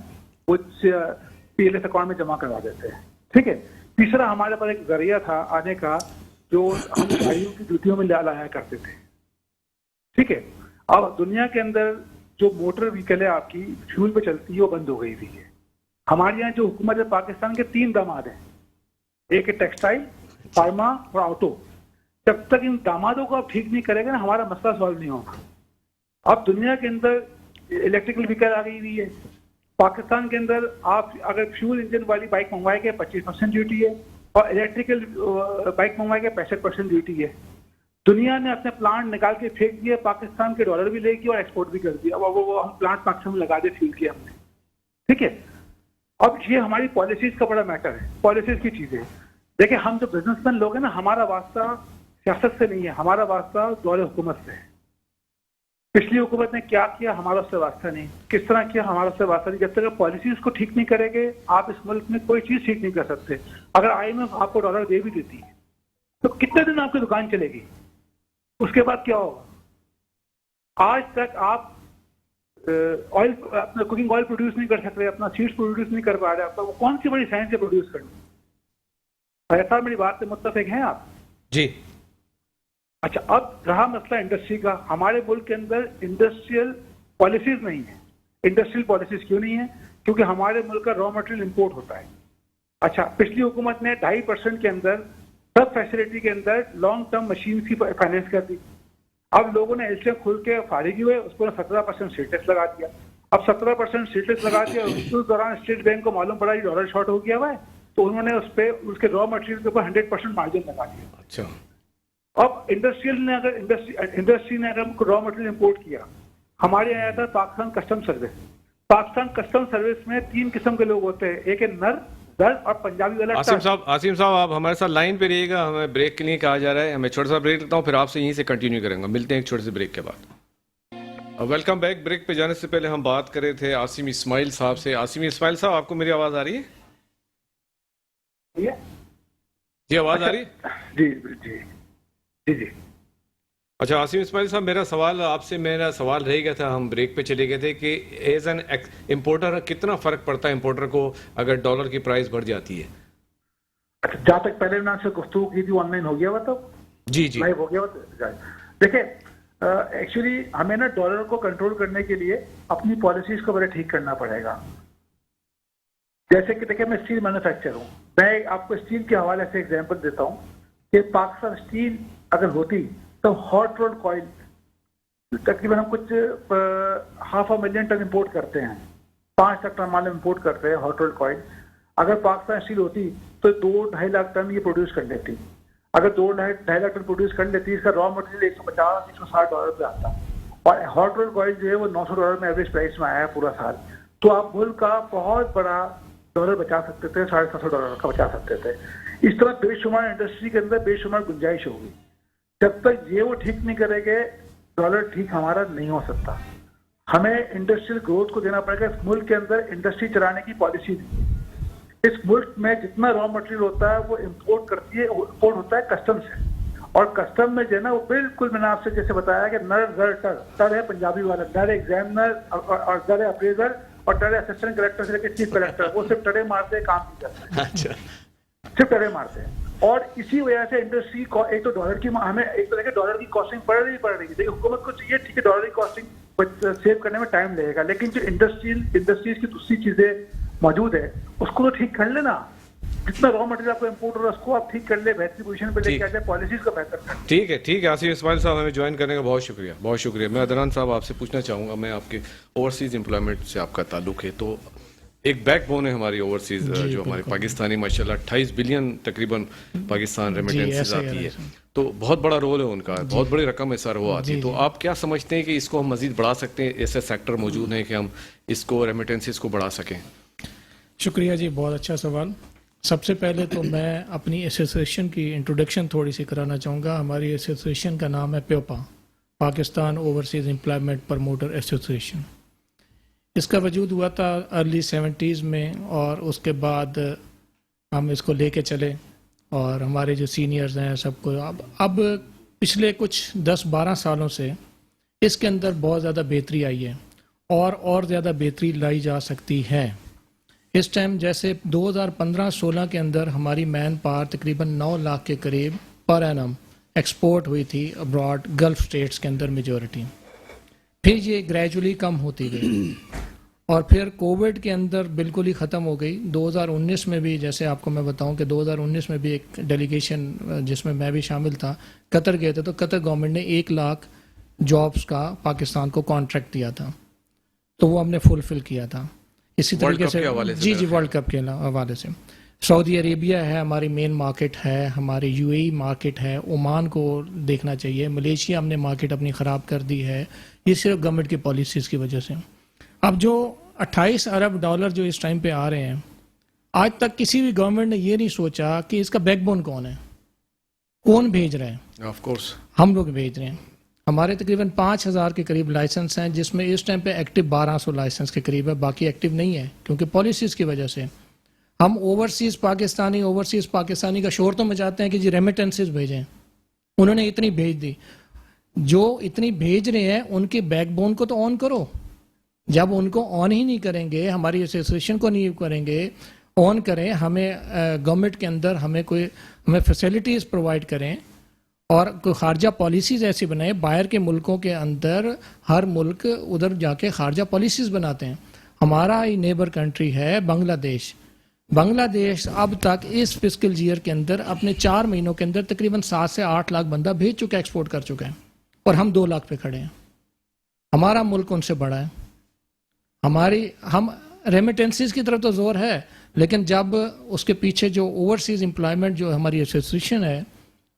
[SPEAKER 16] वो PLS अकाउंट में जमा करवा देते हैं. ठीक है. तीसरा हमारे पास एक जरिया था आने का, जो हम गाड़ियों की ड्यूटियों में लाया करते थे. ठीक है. अब दुनिया के अंदर जो मोटर व्हीकल है आपकी फ्यूल पे चलती है वो बंद हो गई हुई है. हमारे यहाँ जो हुकूमत है पाकिस्तान के 3 दामाद हैं, एक है टेक्सटाइल, फार्मा और ऑटो. जब तक इन दामादों को आप ठीक नहीं करेंगे ना, हमारा मसला सॉल्व नहीं होगा. अब दुनिया के अंदर इलेक्ट्रिकल व्हीकल आ गई हुई है, पाकिस्तान के अंदर आप अगर फ्यूल इंजन वाली बाइक मंगवाएंगे 25% ड्यूटी है और इलेक्ट्रिकल बाइक मंगवाएंगे 65% ड्यूटी है। दुनिया ने अपने प्लांट निकाल के फेंक दिए, पाकिस्तान के डॉलर भी लेगी और एक्सपोर्ट भी कर दिया। वो हम प्लांट पाकिस्तान में लगा दे फ्यूल के हमने, ठीक है। अब ये हमारी पॉलिसीज का बड़ा मैटर है, पॉलिसीज की चीजें। देखिए हम जो बिजनेसमैन लोग हैं ना, हमारा वास्ता सियासत से नहीं है, हमारा वास्ता दौरे हुकूमत से है। पिछली हुकूमत ने क्या किया हमारा उससे वास्ता नहीं, किस तरह किया हमारा उससे वास्ता नहीं। जब तक पॉलिसीज को ठीक नहीं करेंगे आप इस मुल्क में कोई चीज ठीक नहीं कर सकते। अगर IMF आपको डॉलर दे भी देती है तो कितने दिन आपकी दुकान चलेगी, उसके बाद क्या होगा। आज तक आप ऑयल, अपना कुकिंग ऑयल प्रोड्यूस नहीं कर सकते, अपना सीड्स प्रोड्यूस नहीं कर पा रहे, आपका वो कौन सी बड़ी साइंस है प्रोड्यूस करनी। ऐसा मेरी बात से मुत्तफिक हैं आप
[SPEAKER 1] जी।
[SPEAKER 16] अच्छा, अब रहा मसला इंडस्ट्री का। हमारे मुल्क के अंदर इंडस्ट्रियल पॉलिसीज नहीं है। इंडस्ट्रियल पॉलिसीज क्यों नहीं है? क्योंकि हमारे मुल्क का रॉ मटेरियल इंपोर्ट होता है। अच्छा, पिछली हुकूमत ने 2.5% के अंदर सब फैसिलिटी के अंदर लॉन्ग टर्म मशीन की फाइनेंस कर दी। अब लोगों ने LCM खुल के फारिग हुए, उसको 17% स्टेटस लगा दिया। अब 17% स्टेटस लगा दिया, उस दौरान स्टेट बैंक को मालूम पड़ा कि डॉलर शॉर्ट हो गया हुआ है, तो उन्होंने उस पे उसके रॉ मटेरियल के ऊपर 100% मार्जिन लगा दिया।
[SPEAKER 1] अच्छा,
[SPEAKER 16] अब इंडस्ट्री ने अगर रॉ मटेरियल इंपोर्ट किया, हमारे यहाँ आया था Pakistan custom service. Pakistan custom service में 3 किस्म के लोग होते हैं, एक है नर, दर्द और पंजाबी वाला।
[SPEAKER 1] आसिम साहब आप हमारे साथ लाइन पे रहिएगा, हमें ब्रेक के लिए कहा जा रहा है। हमें छोटा सा ब्रेक लेता हूँ, फिर आपसे यहीं से कंटिन्यू करेंगे। मिलते हैं एक छोटे से ब्रेक के बाद। Welcome back. ब्रेक पे जाने से पहले हम बात कर रहे थे आसिम इस्माइल साहब से। आसिम इस्माइल साहब, आपको मेरी आवाज़ आ रही है? जी, आवाज़ आ रही है?
[SPEAKER 16] जी जी जी जी।
[SPEAKER 1] अच्छा आसिम इस्माइल साहब, मेरा सवाल रह गया था, हम ब्रेक पे चले गए थे कि एज एन इम्पोर्टर कितना फ़र्क पड़ता है इम्पोर्टर को अगर डॉलर की प्राइस बढ़ जाती है?
[SPEAKER 16] अच्छा, जहाँ तक पहले मैंने आपसे गुफ्तगू की थी ऑनलाइन हो गया हुआ, तो
[SPEAKER 1] जी जी
[SPEAKER 16] लाइव हो गया हुआ। देखिए एक्चुअली हमें ना डॉलर को कंट्रोल करने के लिए अपनी पॉलिसीज को बड़े ठीक करना पड़ेगा। जैसे कि देखिए मैं स्टील मैन्युफैक्चर हूँ, मैं आपको स्टील के हवाले से एग्जांपल देता हूँ कि पाकिस्तान स्टील अगर होती तो हॉट रोल्ड कॉइल तकरीबन हम कुछ 500,000 टन इंपोर्ट करते हैं, 5 लाख टन माल इंपोर्ट करते हैं हॉट रोल्ड कॉइल। अगर पाकिस्तान स्टील होती तो 2-2.5 लाख टन ये प्रोड्यूस कर लेती। अगर 2-2.5 लाख टन प्रोड्यूस कर लेती, इसका रॉ मटेरियल $150-160 पे आता, और हॉट रोल्ड कॉइल जो है वो $900 में एवरेज प्राइस में आया है पूरा साल। तो आप मुल्क का बहुत बड़ा डॉलर बचा सकते थे, $750 का बचा सकते थे। इस तरह बेशुमार इंडस्ट्री के अंदर बेशुमार गुंजाइश होगी। जब तक ये वो ठीक नहीं करेंगे, डॉलर ठीक हमारा नहीं हो सकता। हमें इंडस्ट्रियल ग्रोथ को देना पड़ेगा। इस मुल्क के अंदर इंडस्ट्री चलाने की पॉलिसी नहीं। इस मुल्क में जितना रॉ मटेरियल होता है वो इंपोर्ट करती है, इंपोर्ट होता है कस्टम से, और कस्टम में जो है ना वो बिल्कुल मैंने आपसे जैसे बताया कि नर जर टर है पंजाबी वाला, नर एग्जामिनर और दर है अप्रेजर और टर असिस्टेंट कलेक्टर से लेकर चीफ कलेक्टर, वो सिर्फ टड़े मारते हैं, काम नहीं करते।
[SPEAKER 1] अच्छा,
[SPEAKER 16] सिर्फ टड़े मारते हैं। और इसी वजह से इंडस्ट्री को एक तो डॉलर की हमें एक तरह के डॉलर की कॉस्टिंग पड़ रही है। देखिए हुकूमत को चाहिए ठीक है डॉलर की कॉस्टिंग सेव करने में टाइम लगेगा, लेकिन जो इंडस्ट्रीज की दूसरी चीजें मौजूद है उसको तो ठीक कर लेना। जितना रॉ मटेरियल आपको इंपोर्ट हो रहा है उसको आप ठीक कर ले, बेहतरीन पोजीशन पे लेके आ जाए, पॉलिसीज को बेहतर कर।
[SPEAKER 1] ठीक है आसिफ इस्माइल साहब, हमें ज्वाइन करने का बहुत शुक्रिया। मैं अदनान साहब आपसे पूछना चाहूँगा, मैं आपके ओवरसीज एम्प्लॉयमेंट से आपका ताल्लुक है, तो एक बैकबोन है हमारी ओवरसीज जो हमारे पाकिस्तानी माशाल्लाह 28 बिलियन तकरीबन पाकिस्तान रेमिटेंसेस आती है, तो बहुत बड़ा रोल है उनका, बहुत बड़ी रकम है सर वो आती है। तो आप क्या समझते हैं कि इसको हम मजीद बढ़ा सकते हैं? ऐसे सेक्टर मौजूद हैं कि हम इसको रेमिटेंसेस को बढ़ा सकें?
[SPEAKER 13] शुक्रिया जी, बहुत अच्छा सवाल। सबसे पहले तो मैं अपनी एसोसिएशन की इंट्रोडक्शन थोड़ी सी कराना चाहूँगा। हमारी एसोसिएशन का नाम है प्योपा, Pakistan overseas employment promoter association. इसका वजूद हुआ था अर्ली 70s में, और उसके बाद हम इसको लेके चले, और हमारे जो सीनियर्स हैं सबको अब पिछले कुछ 10-12 सालों से इसके अंदर बहुत ज़्यादा बेहतरी आई है, और ज़्यादा बेहतरी लाई जा सकती है। इस टाइम जैसे 2015-16 के अंदर हमारी मैन पावर तकरीबन 9 लाख के करीब पर एनम एक्सपोर्ट हुई थी अब्रॉड, गल्फ स्टेट्स के अंदर मेजॉरिटी। फिर ये ग्रेजुअली कम होती गई, और फिर कोविड के अंदर बिल्कुल ही ख़त्म हो गई। 2019 में भी, जैसे आपको मैं बताऊं कि 2019 में भी एक डेलीगेशन जिसमें मैं भी शामिल था, कतर गए थे, तो कतर गवर्नमेंट ने 1 लाख जॉब्स का पाकिस्तान को कॉन्ट्रैक्ट दिया था, तो वो हमने फुलफिल किया था। इसी तरीके से जी जी वर्ल्ड कप के हवाले से सऊदी अरेबिया है हमारी मेन मार्केट है, हमारी यूएई मार्केट है, ओमान को देखना चाहिए, मलेशिया हमने मार्केट अपनी ख़राब कर दी है, ये सिर्फ गवर्नमेंट की पॉलिसीज़ की वजह से। अब जो 28 अरब डॉलर जो इस टाइम पे आ रहे हैं, आज तक किसी भी गवर्नमेंट ने ये नहीं सोचा कि इसका बैकबोन कौन है, कौन भेज रहा है।
[SPEAKER 1] ऑफ कोर्स
[SPEAKER 13] हम लोग भेज रहे हैं। हमारे तकरीबन 5000 के करीब लाइसेंस हैं, जिसमें इस टाइम पे एक्टिव 1200 लाइसेंस के करीब है, बाकी एक्टिव नहीं है क्योंकि पॉलिसीज़ की वजह से। हम ओवरसीज़ पाकिस्तानी का शोर तो मचाते हैं कि जी रेमिटेंसेस भेजें, उन्होंने इतनी भेज दी। जो इतनी भेज रहे हैं उनके बैकबोन को तो ऑन करो। जब उनको ऑन ही नहीं करेंगे, हमारी एसोसिएशन को नहीं करेंगे ऑन करें, हमें गवर्नमेंट के अंदर हमें फैसिलिटीज़ प्रोवाइड करें और कोई खारजा पॉलिसीज़ ऐसी बनाए। बाहर के मुल्कों के अंदर हर मुल्क उधर जाके खारजा पॉलिसीज़ बनाते हैं। हमारा ही नेबर कंट्री है बांग्लादेश अब तक इस फिस्कल ईयर के अंदर अपने 4 महीनों के अंदर तकरीबन 7 से 8 लाख बंदा भेज चुका है, एक्सपोर्ट कर चुका है, और हम 2 लाख पे खड़े हैं। हमारा मुल्क उनसे बड़ा है। हम रेमिटेंसेस की तरफ तो जोर है, लेकिन जब उसके पीछे जो ओवरसीज एम्प्लॉयमेंट जो हमारी एसोसिएशन है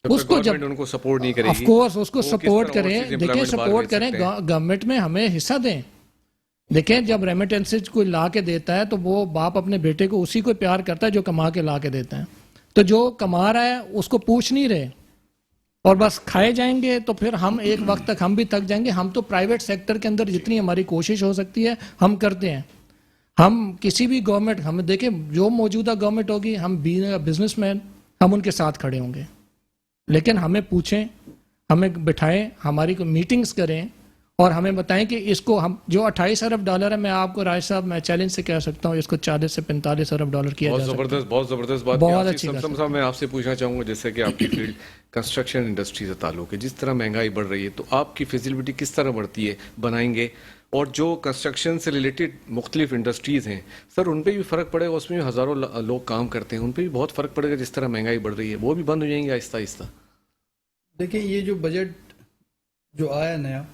[SPEAKER 13] उसको जब
[SPEAKER 1] उनको सपोर्ट नहीं करेगी,
[SPEAKER 13] ऑफ कोर्स उसको सपोर्ट करें। देखिए सपोर्ट करें, गवर्नमेंट में हमें हिस्सा दें। देखें जब रेमिटेंसेज कोई ला के देता है तो वो बाप अपने बेटे को उसी को प्यार करता है जो कमा के ला के देता है। तो जो कमा रहा है उसको पूछ नहीं रहे और बस खाए जाएंगे, तो फिर हम एक वक्त तक हम भी थक जाएंगे। हम तो प्राइवेट सेक्टर के अंदर जितनी हमारी कोशिश हो सकती है हम करते हैं। हम किसी भी गवर्नमेंट, हम देखें जो मौजूदा गवर्नमेंट होगी, हम बिजनेसमैन हम उनके साथ खड़े होंगे, लेकिन हमें पूछें, हमें बिठाएं, हमारी को मीटिंग्स करें और हमें बताएं कि इसको हम जो 28 अरब डॉलर है, मैं आपको राय साहब मैं चैलेंज से कह सकता हूँ इसको 40 से 45 अरब डॉलर किया जा सकता है।
[SPEAKER 1] बहुत ज़बरदस्त बात।
[SPEAKER 13] बहुत अच्छी बात।
[SPEAKER 1] साहब मैं आपसे पूछना चाहूँगा, जैसे कि आपकी फील्ड कंस्ट्रक्शन इंडस्ट्री से ताल्लुक है, जिस तरह महंगाई बढ़ रही है तो आपकी फिजिबिलिटी किस तरह बढ़ती है बनाएंगे, और जो कंस्ट्रक्शन से रिलेटेड मुख्तलिफ इंडस्ट्रीज़ हैं सर, उन पर भी फ़र्क पड़ेगा, उसमें भी हज़ारों लोग काम करते हैं, उन पर भी बहुत फ़र्क पड़ेगा। जिस तरह महंगाई बढ़ रही है वो भी बंद हो जाएंगे आहिस्ता आहिस्ता।
[SPEAKER 14] देखिए ये जो बजट जो आया नया,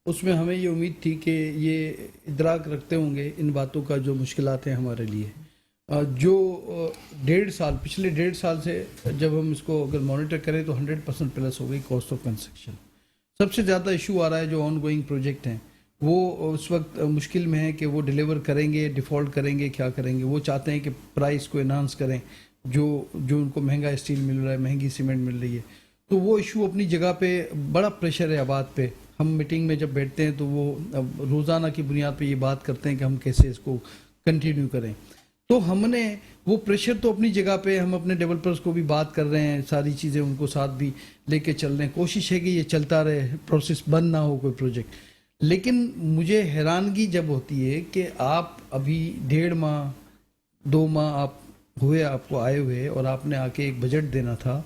[SPEAKER 14] उसमें हमें ये उम्मीद थी कि ये इदराक रखते होंगे इन बातों का जो मुश्किलात हैं हमारे लिए। जो पिछले 1.5 साल से जब हम इसको अगर मॉनिटर करें तो 100% प्लस हो गई कॉस्ट ऑफ कंस्ट्रक्शन। सबसे ज़्यादा इशू आ रहा है जो ऑन गोइंग प्रोजेक्ट हैं, वो उस वक्त मुश्किल में है कि वो डिलीवर करेंगे, डिफ़ॉल्ट करेंगे, क्या करेंगे। वो चाहते हैं कि प्राइस को इन्हांस करें, जो उनको महंगा स्टील मिल रहा है, महंगी सीमेंट मिल रही है, तो वो इशू अपनी जगह पे बड़ा प्रेशर है आबाद पे। हम मीटिंग में जब बैठते हैं तो वो रोज़ाना की बुनियाद पे ये बात करते हैं कि हम कैसे इसको कंटिन्यू करें। तो हमने वो प्रेशर तो अपनी जगह पे, हम अपने डेवलपर्स को भी बात कर रहे हैं, सारी चीज़ें उनको साथ भी लेके चल रहे हैं। कोशिश है कि ये चलता रहे, प्रोसेस बंद ना हो कोई प्रोजेक्ट। लेकिन मुझे हैरानगी जब होती है कि आप अभी 1.5 माह 2 माह आपको आए हुए और आपने आके एक बजट देना था,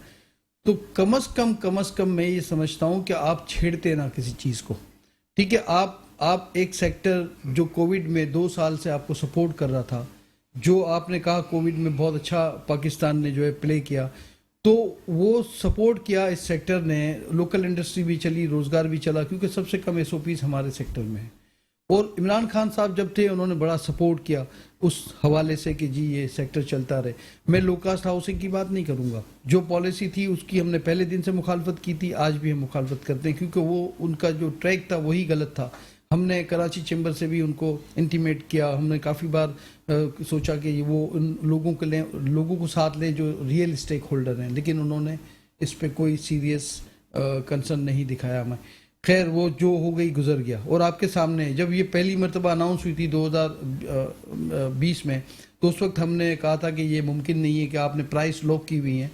[SPEAKER 14] तो कम अज़ कम मैं ये समझता हूँ कि आप छेड़ते ना किसी चीज़ को। ठीक है, आप एक सेक्टर जो कोविड में 2 साल से आपको सपोर्ट कर रहा था, जो आपने कहा कोविड में बहुत अच्छा पाकिस्तान ने जो है प्ले किया, तो वो सपोर्ट किया इस सेक्टर ने, लोकल इंडस्ट्री भी चली, रोज़गार भी चला, क्योंकि सबसे कम SOPs हमारे सेक्टर में है। और इमरान खान साहब जब थे उन्होंने बड़ा सपोर्ट किया उस हवाले से कि जी ये सेक्टर चलता रहे। मैं लो कास्ट हाउसिंग की बात नहीं करूँगा, जो पॉलिसी थी उसकी हमने पहले दिन से मुखालफत की थी, आज भी हम मुखालफत करते हैं, क्योंकि वो उनका जो ट्रैक था वही गलत था। हमने कराची चैम्बर से भी उनको इंटीमेट किया, हमने काफ़ी बार सोचा कि वो उन लोगों को साथ लें जो रियल स्टेक होल्डर हैं, लेकिन उन्होंने इस पर कोई सीरियस कंसर्न नहीं दिखाया हमें। खैर वो जो हो गई गुजर गया। और आपके सामने जब ये पहली मरतबा अनाउंस हुई थी 2020 में, तो उस वक्त हमने कहा था कि ये मुमकिन नहीं है कि आपने प्राइस लॉक की हुई हैं,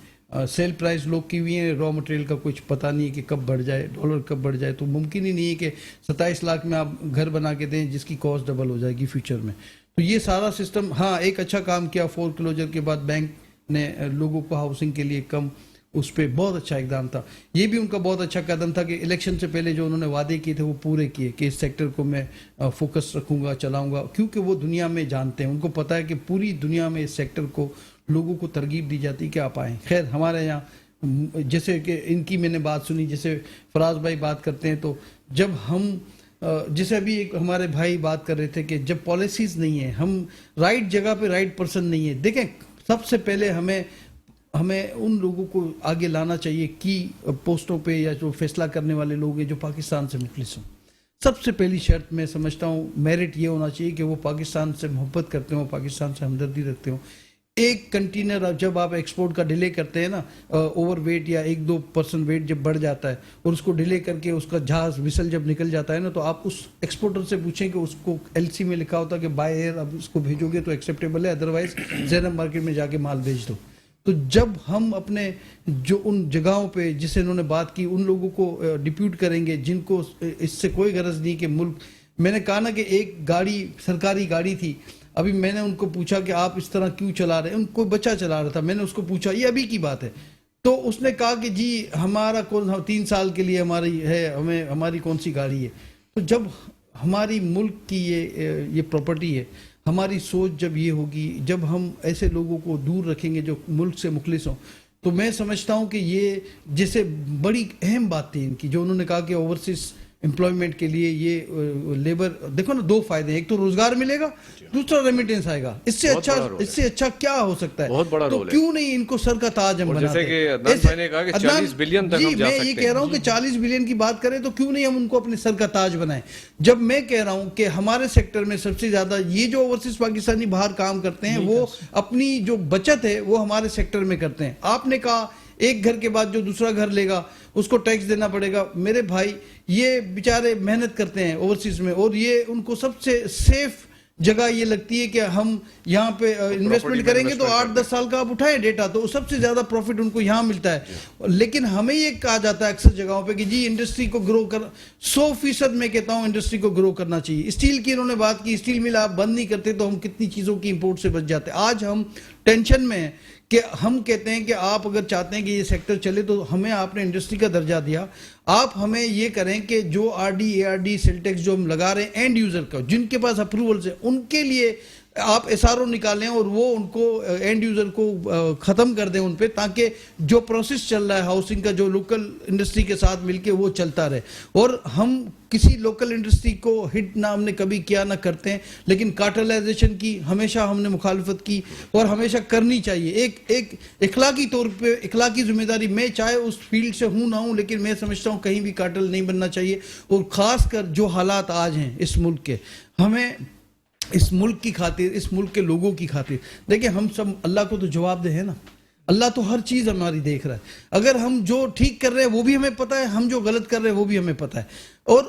[SPEAKER 14] सेल प्राइस लॉक की हुई है, रॉ मटेरियल का कुछ पता नहीं है कि कब बढ़ जाए, डॉलर कब बढ़ जाए, तो मुमकिन ही नहीं है कि 27 लाख में आप घर बना के दें जिसकी कॉस्ट डबल हो जाएगी फ्यूचर में। तो ये सारा सिस्टम, हाँ एक अच्छा काम किया, फोर क्लोजर के बाद बैंक ने लोगों को हाउसिंग के लिए कम, उस पर बहुत अच्छा इकदाम था। ये भी उनका बहुत अच्छा कदम था कि इलेक्शन से पहले जो उन्होंने वादे किए थे वो पूरे किए कि इस सेक्टर को मैं फोकस रखूँगा, चलाऊँगा, क्योंकि वो दुनिया में जानते हैं, उनको पता है कि पूरी दुनिया में इस सेक्टर को लोगों को तरगीब दी जाती कि आप आएँ। खैर हमारे यहाँ जैसे कि इनकी मैंने बात सुनी, जैसे फराज भाई बात करते हैं, तो जब हम जैसे अभी एक हमारे भाई बात कर रहे थे कि जब पॉलिसीज नहीं है, हम राइट जगह पे राइट पर्सन नहीं है। देखें, सबसे पहले हमें उन लोगों को आगे लाना चाहिए कि पोस्टों पे या जो फैसला करने वाले लोग हैं जो पाकिस्तान से मुखलिस हों। सबसे पहली शर्त मैं समझता हूँ मेरिट ये होना चाहिए कि वो पाकिस्तान से मोहब्बत करते हो, पाकिस्तान से हमदर्दी रखते हो। एक कंटेनर जब आप एक्सपोर्ट का डिले करते हैं ना, ओवर वेट या 1-2% वेट जब बढ़ जाता है और उसको डिले करके उसका जहाज विसल जब निकल जाता है ना, तो आप उस एक्सपोर्टर से पूछें कि उसको एलसी में लिखा होता है कि बाय एयर अब उसको भेजोगे तो एक्सेप्टेबल है, अदरवाइज ज़ैनब मार्केट में जाके माल भेज दो। तो जब हम अपने जो उन जगहों पे जिसे इन्होंने बात की उन लोगों को डिप्यूट करेंगे जिनको इससे कोई गरज नहीं कि मुल्क, मैंने कहा ना कि एक गाड़ी सरकारी गाड़ी थी, अभी मैंने उनको पूछा कि आप इस तरह क्यों चला रहे हैं, उनको बच्चा चला रहा था, मैंने उसको पूछा, ये अभी की बात है, तो उसने कहा कि जी हमारा 3 साल के लिए हमारी है, हमारी कौन सी गाड़ी है। तो जब हमारी मुल्क की ये प्रॉपर्टी है, हमारी सोच जब ये होगी, जब हम ऐसे लोगों को दूर रखेंगे जो मुल्क से मुखलिस हों, तो मैं समझता हूँ कि ये जैसे बड़ी अहम बात थी इनकी जो उन्होंने कहा कि ओवरसीज एम्प्लॉयमेंट के लिए ये लेबर, देखो ना 2 फायदे हैं, एक तो रोजगार मिलेगा, दूसरा रेमिटेंस आएगा। इससे अच्छा क्या हो सकता है?
[SPEAKER 1] बहुत बड़ा
[SPEAKER 14] तो
[SPEAKER 1] रोल है।
[SPEAKER 14] क्यों नहीं इनको सर का ताज हम बनाते?
[SPEAKER 1] जैसे कि अदनान भाई ने कहा कि 40 बिलियन तक हम जा सकते हैं।
[SPEAKER 14] मैं ये कह रहा हूँ कि 40 बिलियन की बात करें तो क्यों नहीं हम उनको अपने सर का ताज बनाएं। जब मैं कह रहा हूँ कि हमारे सेक्टर में सबसे ज्यादा ये जो ओवरसीज पाकिस्तानी बाहर काम करते हैं वो अपनी जो बचत है वो हमारे सेक्टर में करते हैं। आपने कहा एक घर के बाद जो दूसरा घर लेगा उसको टैक्स देना पड़ेगा। मेरे भाई ये बेचारे मेहनत करते हैं ओवरसीज में और ये उनको सबसे सेफ जगह ये लगती है कि हम यहाँ पे इन्वेस्टमेंट करेंगे तो 8-10 साल का आप उठाएं डेटा तो सबसे ज्यादा प्रॉफिट उनको यहाँ मिलता है। लेकिन हमें ये कहा जाता है अक्सर जगहों पे कि जी इंडस्ट्री को ग्रो कर, 100% मैं कहता हूँ इंडस्ट्री को ग्रो करना चाहिए। स्टील की इन्होंने बात की, स्टील मिल आप बंद नहीं करते तो हम कितनी चीजों की इंपोर्ट से बच जाते। आज हम टेंशन में हैं कि हम कहते हैं कि आप अगर चाहते हैं कि ये सेक्टर चले तो हमें आपने इंडस्ट्री का दर्जा दिया, आप हमें ये करें कि जो आरडी एआरडी सेल टैक्स जो हम लगा रहे हैं एंड यूजर का, जिनके पास अप्रूवल्स है उनके लिए आप एसआरओ निकालें और वो उनको एंड यूजर को खत्म कर दें उन पे, ताकि जो प्रोसेस चल रहा है हाउसिंग का जो लोकल इंडस्ट्री के साथ मिलके वो चलता रहे। और हम किसी लोकल इंडस्ट्री को हिट ना हमने कभी किया ना करते हैं, लेकिन कार्टेलाइजेशन की हमेशा हमने मुखालफत की और हमेशा करनी चाहिए। एक इखलाकी तौर पे इखलाकी जिम्मेदारी, मैं चाहे उस फील्ड से हूं ना हूं लेकिन मैं समझता हूं कहीं भी कार्टेल नहीं बनना चाहिए। और खास कर जो हालात आज हैं इस मुल्क के, हमें इस मुल्क की खातिर, इस मुल्क के लोगों की खातिर, देखिए हम सब अल्लाह को तो जवाब दे है ना, अल्लाह तो हर चीज हमारी देख रहा है। अगर हम जो ठीक कर रहे हैं वो भी हमें पता है, हम जो गलत कर रहे हैं वो भी हमें पता है। और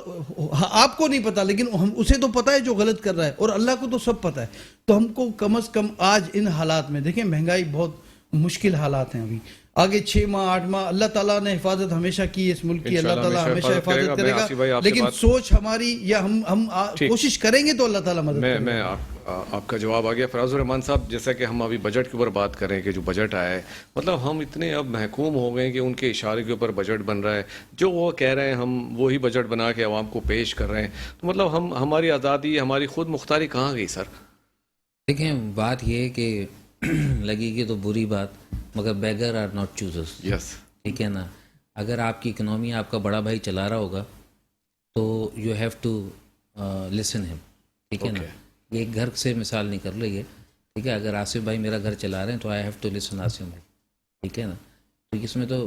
[SPEAKER 14] आपको नहीं पता लेकिन हम उसे तो पता है जो गलत कर रहा है, और अल्लाह को तो सब पता है। तो हमको कम से कम आज इन हालात में, देखें महंगाई बहुत मुश्किल हालात हैं, अभी आगे 6 माह 8 माह अल्लाह ताला ने हिफाजत हमेशा की है इस मुल्क की, अल्लाह ताला हमेशा हिफाजत करेगा। लेकिन सोच हमारी या हम कोशिश करेंगे तो अल्लाह ताला मदद करेगा।
[SPEAKER 1] मैं आपका जवाब आ गया। फराजुर रहमान साहब, जैसा कि हम अभी बजट के ऊपर बात करें कि जो बजट आया है, मतलब हम इतने अब महकूम हो गए कि उनके इशारे के ऊपर बजट बन रहा है, जो वो कह रहे हैं हम वही बजट बना के आवाम को पेश कर रहे हैं। तो मतलब हमारी आज़ादी, हमारी खुद मुख्तारी कहाँ गई सर?
[SPEAKER 15] देखें, बात ये है कि लगेगी तो बुरी बात, मगर बेगर आर नॉट चूजर्स।
[SPEAKER 1] यस,
[SPEAKER 15] ठीक है ना। अगर आपकी इकनॉमी आपका बड़ा भाई चला रहा होगा तो you have to listen him, ठीक है ना। ये एक घर से मिसाल निकल रही है, ठीक है। अगर आसिफ भाई मेरा घर चला रहे हैं तो I have to listen Asif भाई, ठीक है ना। तो इसमें तो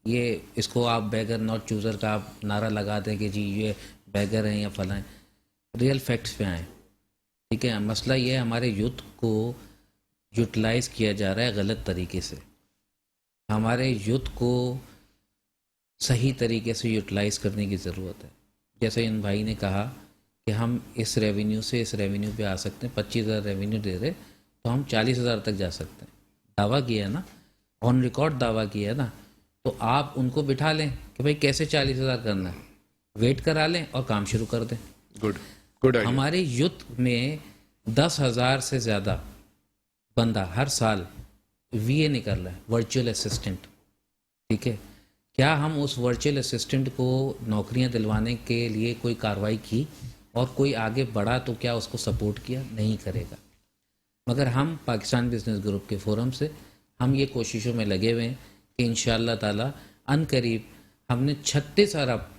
[SPEAKER 15] ये इसको आप बेगर नॉट चूज़र का आप नारा लगा दें कि जी ये बेगर हैं या फला हैं, रियल फैक्ट्स पे आएँ, ठीक है। मसला ये है हमारे यूथ को यूटिलाइज़ किया जा रहा है गलत तरीके से। हमारे यूथ को सही तरीके से यूटिलाइज़ करने की ज़रूरत है। जैसे इन भाई ने कहा कि हम इस रेवेन्यू से इस रेवेन्यू पे आ सकते हैं, 25,000 रेवेन्यू दे रहे तो हम 40,000 तक जा सकते हैं। दावा किया है ना, ऑन रिकॉर्ड दावा किया है ना, तो आप उनको बिठा लें कि भाई कैसे 40,000 करना है, वेट करा लें और काम शुरू कर दें।
[SPEAKER 1] गुड।
[SPEAKER 15] हमारे यूथ में 10,000 से ज़्यादा बंदा हर साल वीए निकल रहा है, वर्चुअल असिस्टेंट, ठीक है। क्या हम उस वर्चुअल असिस्टेंट को नौकरियां दिलवाने के लिए कोई कार्रवाई की और कोई आगे बढ़ा तो क्या उसको सपोर्ट किया? नहीं करेगा। मगर हम पाकिस्तान बिजनेस ग्रुप के फोरम से हम ये कोशिशों में लगे हुए हैं कि इंशाअल्लाह ताला अनकरीब हमने 36 अरब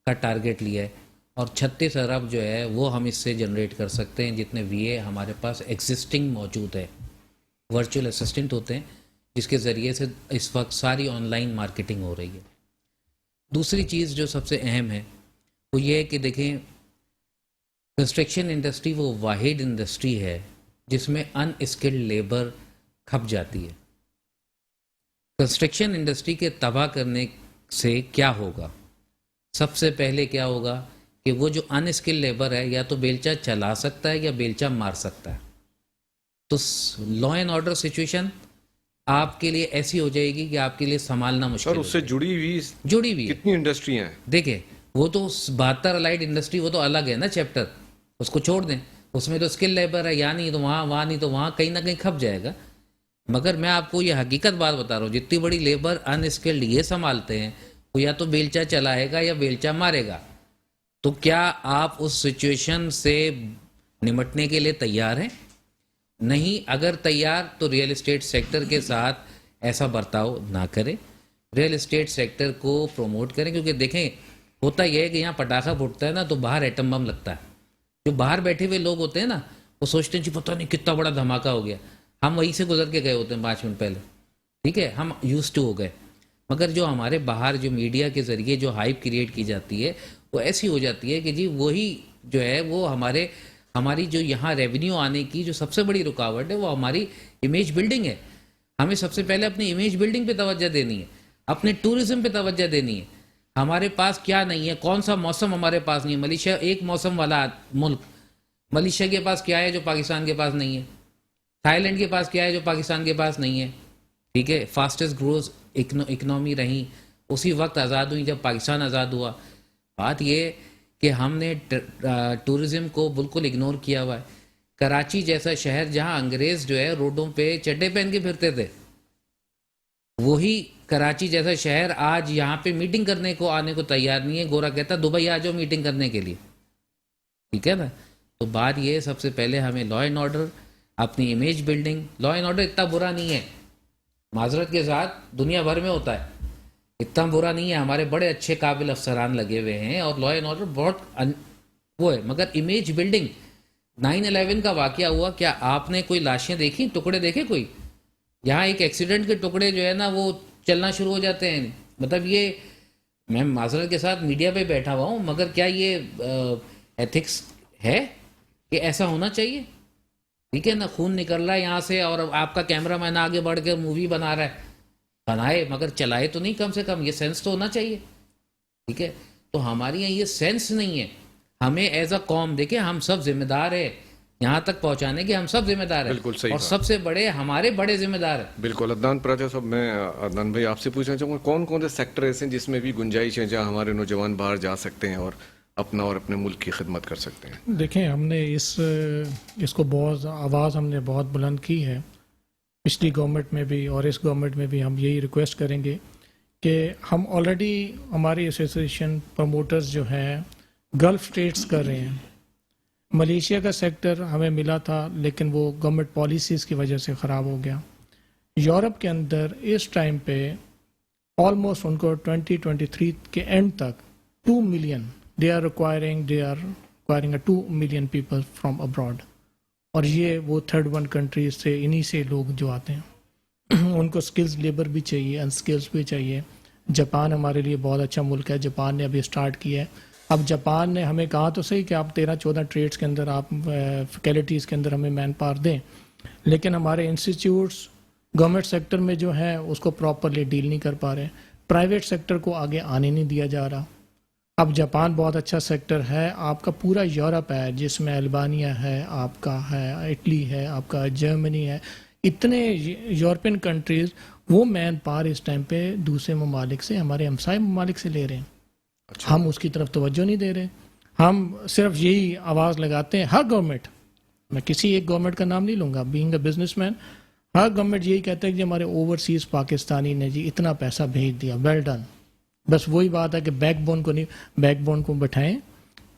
[SPEAKER 15] का टारगेट लिया है اور 36 ارب جو ہے وہ ہم اس سے جنریٹ کر سکتے ہیں جتنے وی اے ہمارے پاس ایگزسٹنگ موجود ہے. ورچوئل اسسٹنٹ ہوتے ہیں جس کے ذریعے سے اس وقت ساری آن لائن مارکیٹنگ ہو رہی ہے. دوسری چیز جو سب سے اہم ہے وہ یہ ہے کہ دیکھیں کنسٹرکشن انڈسٹری وہ واحد انڈسٹری ہے جس میں ان اسکلڈ لیبر کھپ جاتی ہے. کنسٹرکشن انڈسٹری کے تباہ کرنے سے کیا ہوگا؟ سب سے پہلے کیا ہوگا کہ وہ جو ان اسکلڈ لیبر ہے یا تو بیلچہ چلا سکتا ہے یا بیلچہ مار سکتا ہے. تو لا اینڈ آرڈر سچویشن آپ کے لیے ایسی ہو جائے گی کہ آپ کے لیے سنبھالنا مشکل.
[SPEAKER 1] سر اس سے جڑی ہوئی کتنی انڈسٹری ہیں؟
[SPEAKER 15] دیکھیں وہ تو 72 الائڈ انڈسٹری وہ تو الگ ہے نا چیپٹر, اس کو چھوڑ دیں. اس میں تو اسکل لیبر ہے, یا نہیں تو وہاں نہیں تو وہاں, کہیں نہ کہیں کھپ جائے گا. مگر میں آپ کو یہ حقیقت بات بتا رہا ہوں, جتنی بڑی لیبر ان اسکلڈ یہ سنبھالتے ہیں وہ یا تو بیلچہ چلائے گا یا بیلچہ مارے گا. تو کیا آپ اس سچویشن سے نمٹنے کے لیے تیار ہیں؟ نہیں. اگر تیار تو ریئل اسٹیٹ سیکٹر کے ساتھ ایسا برتاؤ نہ کریں, ریئل اسٹیٹ سیکٹر کو پروموٹ کریں. کیونکہ دیکھیں ہوتا یہ ہے کہ یہاں پٹاخہ پھوٹتا ہے نا تو باہر ایٹم بم لگتا ہے. جو باہر بیٹھے ہوئے لوگ ہوتے ہیں نا وہ سوچتے ہیں جی پتہ نہیں کتنا بڑا دھماکہ ہو گیا, ہم وہیں سے گزر کے گئے ہوتے ہیں 5 منٹ پہلے, ٹھیک ہے, ہم یوز ٹو ہو گئے. مگر جو ہمارے باہر جو میڈیا کے ذریعے جو ہائپ کریٹ کی جاتی ہے وہ ایسی ہو جاتی ہے کہ جی وہی جو ہے وہ ہماری جو یہاں ریونیو آنے کی جو سب سے بڑی رکاوٹ ہے وہ ہماری امیج بلڈنگ ہے. ہمیں سب سے پہلے اپنی امیج بلڈنگ پہ توجہ دینی ہے, اپنے ٹورزم پہ توجہ دینی ہے. ہمارے پاس کیا نہیں ہے, کون سا موسم ہمارے پاس نہیں ہے. ملیشیا ایک موسم والا ملک, ملیشیا کے پاس کیا ہے جو پاکستان کے پاس نہیں ہے. تھائی لینڈ کے پاس کیا ہے جو پاکستان کے پاس نہیں ہے, ٹھیک ہے. فاسٹسٹ گروز اکنامی رہیں, اسی وقت آزاد ہوئی جب پاکستان آزاد ہوا. بات یہ کہ ہم نے ٹورزم کو بالکل اگنور کیا ہوا ہے. کراچی جیسا شہر جہاں انگریز جو ہے روڈوں پہ چڈے پہن کے پھرتے تھے, وہی کراچی جیسا شہر آج یہاں پہ میٹنگ کرنے کو آنے کو تیار نہیں ہے. گورا کہتا دبئی آ جاؤ میٹنگ کرنے کے لیے, ٹھیک ہے نا. تو بات یہ سب سے پہلے ہمیں لا اینڈ آرڈر, اپنی image building. Law and order اتنا برا نہیں ہے, معذرت کے ساتھ دنیا بھر میں ہوتا ہے, اتنا برا نہیں ہے. ہمارے بڑے اچھے قابل افسران لگے ہوئے ہیں اور لا اینڈ آرڈر بہت وہ ہے. مگر امیج بلڈنگ 9/11 کا واقعہ ہوا, کیا آپ نے کوئی لاشیں دیکھی, ٹکڑے دیکھے کوئی؟ یہاں ایک ایکسیڈنٹ کے ٹکڑے جو ہے نا وہ چلنا شروع ہو جاتے ہیں. مطلب یہ میں معذرت کے ساتھ میڈیا پہ بیٹھا ہوا ہوں, مگر کیا یہ ایتھکس ہے کہ ایسا ہونا چاہیے؟ ٹھیک ہے نا, خون نکل رہا ہے یہاں سے اور آپ کا کیمرہ مین آگے بڑھ کے مووی بنا رہا ہے, بنائے مگر چلائے تو نہیں. کم سے کم یہ سینس تو ہونا چاہیے, ٹھیک ہے. تو ہمارے یہاں یہ سینس نہیں ہے. ہمیں ایز اے قوم دیکھیں ہم سب ذمہ دار ہیں یہاں تک پہنچانے کے, ہم سب ذمہ دار ہیں.
[SPEAKER 1] بالکل صحیح,
[SPEAKER 15] اور سب سے بڑے ہمارے بڑے ذمہ دار ہیں.
[SPEAKER 1] بالکل. عدنان پراجا صاحب, میں عدنان بھائی آپ سے پوچھنا چاہوں گا کون کون سے سیکٹر ایسے ہیں جس میں بھی گنجائش ہے جہاں ہمارے نوجوان باہر جا سکتے ہیں اور اپنا اور اپنے ملک کی خدمت کر سکتے ہیں؟
[SPEAKER 13] دیکھیں ہم نے اس کو بہت آواز ہم نے بہت بلند کی ہے, پچھلی گورنمنٹ میں بھی اور اس گورنمنٹ میں بھی. ہم یہی ریکویسٹ کریں گے کہ ہم آلریڈی ہماری ایسوسیشن پروموٹرز جو ہیں گلف اسٹیٹس کر رہے ہیں. ملیشیا کا سیکٹر ہمیں ملا تھا لیکن وہ گورنمنٹ پالیسیز کی وجہ سے خراب ہو گیا. یورپ کے اندر اس ٹائم پہ آلموسٹ ان کو 2023 کے اینڈ تک 2 million they are requiring 2 million people from abroad. اور یہ وہ تھرڈ ورلڈ کنٹریز سے انہی سے لوگ جو آتے ہیں ان کو سکلز لیبر بھی چاہیے, انسکلز بھی چاہیے. جاپان ہمارے لیے بہت اچھا ملک ہے, جاپان نے ابھی اسٹارٹ کیا ہے. اب جاپان نے ہمیں کہا تو صحیح کہ آپ 13-14 ٹریڈس کے اندر, آپ فیکلٹیز کے اندر ہمیں مین پاور دیں, لیکن ہمارے انسٹیٹیوٹس گورنمنٹ سیکٹر میں جو ہیں اس کو پراپرلی ڈیل نہیں کر پا رہے. پرائیویٹ سیکٹر کو آگے آنے نہیں دیا جا رہا. اب جاپان بہت اچھا سیکٹر ہے, آپ کا پورا یورپ ہے جس میں البانیہ ہے, آپ کا ہے اٹلی ہے, آپ کا جرمنی ہے, اتنے یورپین کنٹریز وہ مین پاور اس ٹائم پہ دوسرے ممالک سے, ہمارے ہمسائے ممالک سے لے رہے ہیں. ہم اس کی طرف توجہ نہیں دے رہے. ہم صرف یہی آواز لگاتے ہیں, ہر گورنمنٹ, میں کسی ایک گورنمنٹ کا نام نہیں لوں گا, بینگ اے بزنس مین, ہر گورنمنٹ یہی کہتے ہیں کہ ہمارے اوورسیز پاکستانی نے جی اتنا پیسہ بھیج دیا, ویل ڈن. بس وہی بات ہے کہ بیک بون کو نہیں, بیک بون کو بٹھائیں.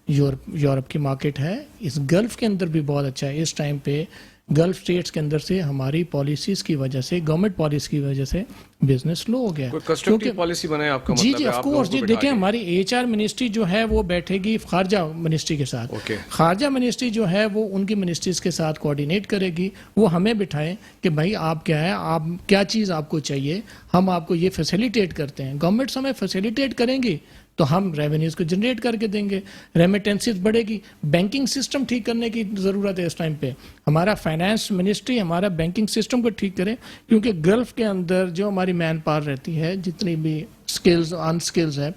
[SPEAKER 13] یورپ کی مارکیٹ ہے, اس گلف کے اندر بھی بہت اچھا ہے. اس ٹائم پہ गल्फ स्टेट्स के अंदर से हमारी पॉलिसीज की वजह से, गवर्नमेंट पॉलिसी की वजह से बिजनेस स्लो हो गया।
[SPEAKER 1] कोई कंस्ट्रक्टिव पॉलिसी बनाए आपका
[SPEAKER 13] जी
[SPEAKER 1] मतलब
[SPEAKER 13] जी
[SPEAKER 1] है,
[SPEAKER 13] ऑफ
[SPEAKER 1] आप
[SPEAKER 13] कोर्स
[SPEAKER 1] लोगों
[SPEAKER 13] जी,
[SPEAKER 1] को
[SPEAKER 13] देखिए
[SPEAKER 1] बिठा के?
[SPEAKER 13] हमारी एचआर मिनिस्ट्री जो है वो बैठेगी खारजा मिनिस्ट्री के साथ।
[SPEAKER 1] ओके।
[SPEAKER 13] खारजा मिनिस्ट्री जो है वो उनकी मिनिस्ट्रीज के साथ कोऑर्डिनेट करेगी, वो हमें बिठाएं कि भाई आप क्या है, आप क्या चीज़ आपको चाहिए, हम आपको ये फैसिलिटेट करते हैं। गवर्नमेंट्स हमें फैसिलिटेट करेंगी तो हम रेवेन्यूज़ को जनरेट करके देंगे, रेमिटेंसेस बढ़ेगी। बैंकिंग सिस्टम ठीक करने की ज़रूरत है इस टाइम पे। हमारा फाइनेंस मिनिस्ट्री हमारा बैंकिंग सिस्टम को ठीक करे, क्योंकि गल्फ के अंदर जो हमारी मैन पावर रहती है, जितनी भी स्किल्स अनस्किल्स है,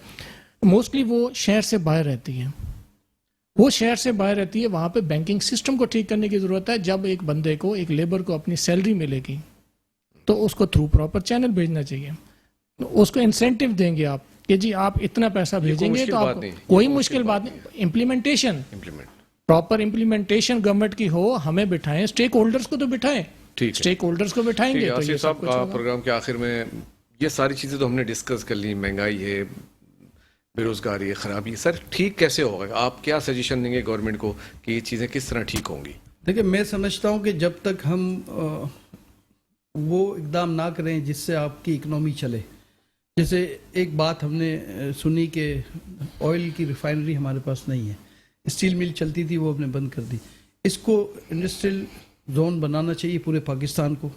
[SPEAKER 13] मोस्टली वो शहर से बाहर रहती है। वो शहर से बाहर रहती है, वहाँ पे बैंकिंग सिस्टम को ठीक करने की ज़रूरत है। जब एक बंदे को, एक लेबर को अपनी सैलरी मिलेगी तो उसको थ्रू प्रॉपर चैनल भेजना चाहिए, उसको इंसेंटिव देंगे आप कि जी आप इतना पैसा भेजेंगे तो आपको कोई मुश्किल बात नहीं। इम्प्लीमेंटेशन, प्रॉपर इम्प्लीमेंटेशन गवर्नमेंट की हो, हमें बिठाएं, स्टेक होल्डर्स को तो बिठाएं,
[SPEAKER 1] ठीक
[SPEAKER 13] स्टेक होल्डर्स को बिठाएंगे तो ये सब कुछ होगा।
[SPEAKER 1] प्रोग्राम के आखिर में ये सारी चीज़ें तो हमने डिस्कस कर ली, महंगाई है, बेरोजगारी है, खराबी, सर ठीक कैसे होगा? आप क्या सजेशन देंगे गवर्नमेंट को कि ये चीज़ें किस तरह ठीक होंगी?
[SPEAKER 14] देखिए, मैं समझता हूँ कि जब तक हम वो इकदाम ना करें जिससे आपकी इकनॉमी चले, जैसे एक बात हमने सुनी कि ऑयल की रिफाइनरी हमारे पास नहीं है, स्टील मिल चलती थी वो हमने बंद कर दी। इसको इंडस्ट्रियल जोन बनाना चाहिए पूरे पाकिस्तान को,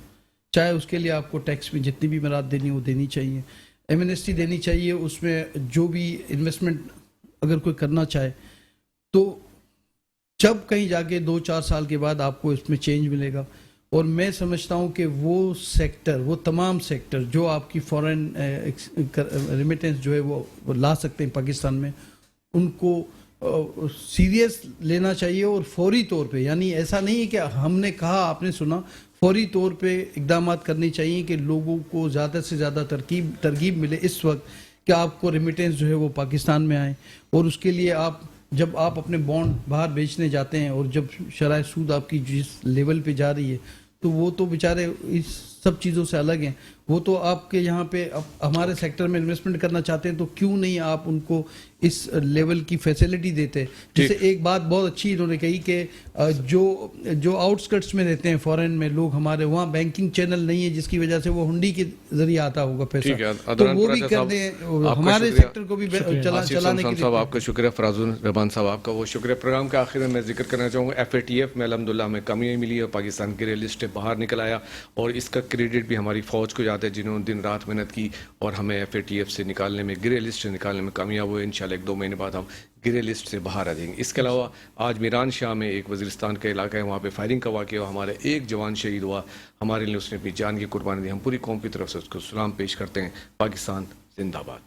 [SPEAKER 14] चाहे उसके लिए आपको टैक्स में जितनी भी मराद देनी वो देनी चाहिए, एमनेस्टी देनी चाहिए, उसमें जो भी इन्वेस्टमेंट अगर कोई करना चाहे तो जब कहीं जाके 2-4 साल के बाद आपको इसमें चेंज मिलेगा। और मैं समझता हूँ कि वो सेक्टर, वो तमाम सेक्टर जो आपकी फॉरेन रेमिटेंस जो है वो ला सकते हैं पाकिस्तान में, उनको सीरियस लेना चाहिए और फौरी तौर पे, यानी ऐसा नहीं है कि हमने कहा आपने सुना, फौरी तौर पे इकदाम करनी चाहिए कि लोगों को ज़्यादा से ज़्यादा तरगीब मिले इस वक्त कि आपको रेमिटेंस जो है वो पाकिस्तान में आए। और उसके लिए आप जब आप अपने बॉन्ड बाहर बेचने जाते हैं और जब शरह सूद आपकी जिस लेवल पे जा रही है, तो वो तो बेचारे इस सब चीज़ों से अलग हैं। वो तो आपके यहाँ पे हमारे सेक्टर में इन्वेस्टमेंट करना चाहते हैं, तो क्यों नहीं आप उनको इस लेवल की फैसिलिटी देते। जैसे एक बात बहुत अच्छी इन्होंने कही कि जो आउटस्कर्ट्स में रहते हैं फॉरेन में लोग, हमारे वहाँ बैंकिंग चैनल नहीं है जिसकी वजह से वो हुंडी के जरिए आता होगा पैसा, तो वो भी कर दें, हमारे सेक्टर को भी चलाने के लिए।
[SPEAKER 1] आपका शुक्रिया। फराजुल रहमान साहब आपका वो शुक्रिया। प्रोग्राम के आखिर में मैं जिक्र करना चाहूँगा FATF में अल्हम्दुलिल्लाह हमें कमी मिली है, पाकिस्तान ग्रे लिस्ट से बाहर निकल आया, और इसका क्रेडिट भी हमारी फ़ौज को जाता है जिन्होंने दिन रात मेहनत की और हमें FATF से निकालने में, ग्रे लिस्ट से निकालने में कामयाब हुए। इंशाल्लाह 1-2 महीने बाद हम ग्रे लिस्ट से बाहर आ जाएंगे। इसके अलावा आज मीरान शाह में एक वज़ीरिस्तान का इलाका है, वहाँ पे फायरिंग का वाक़या हुआ, हमारे एक जवान शहीद हुआ, हमारे लिए उसने अपनी जान की कुर्बानी दी। हम पूरी कौम की तरफ से उसको सलाम पेश करते हैं। पाकिस्तान जिंदाबाद।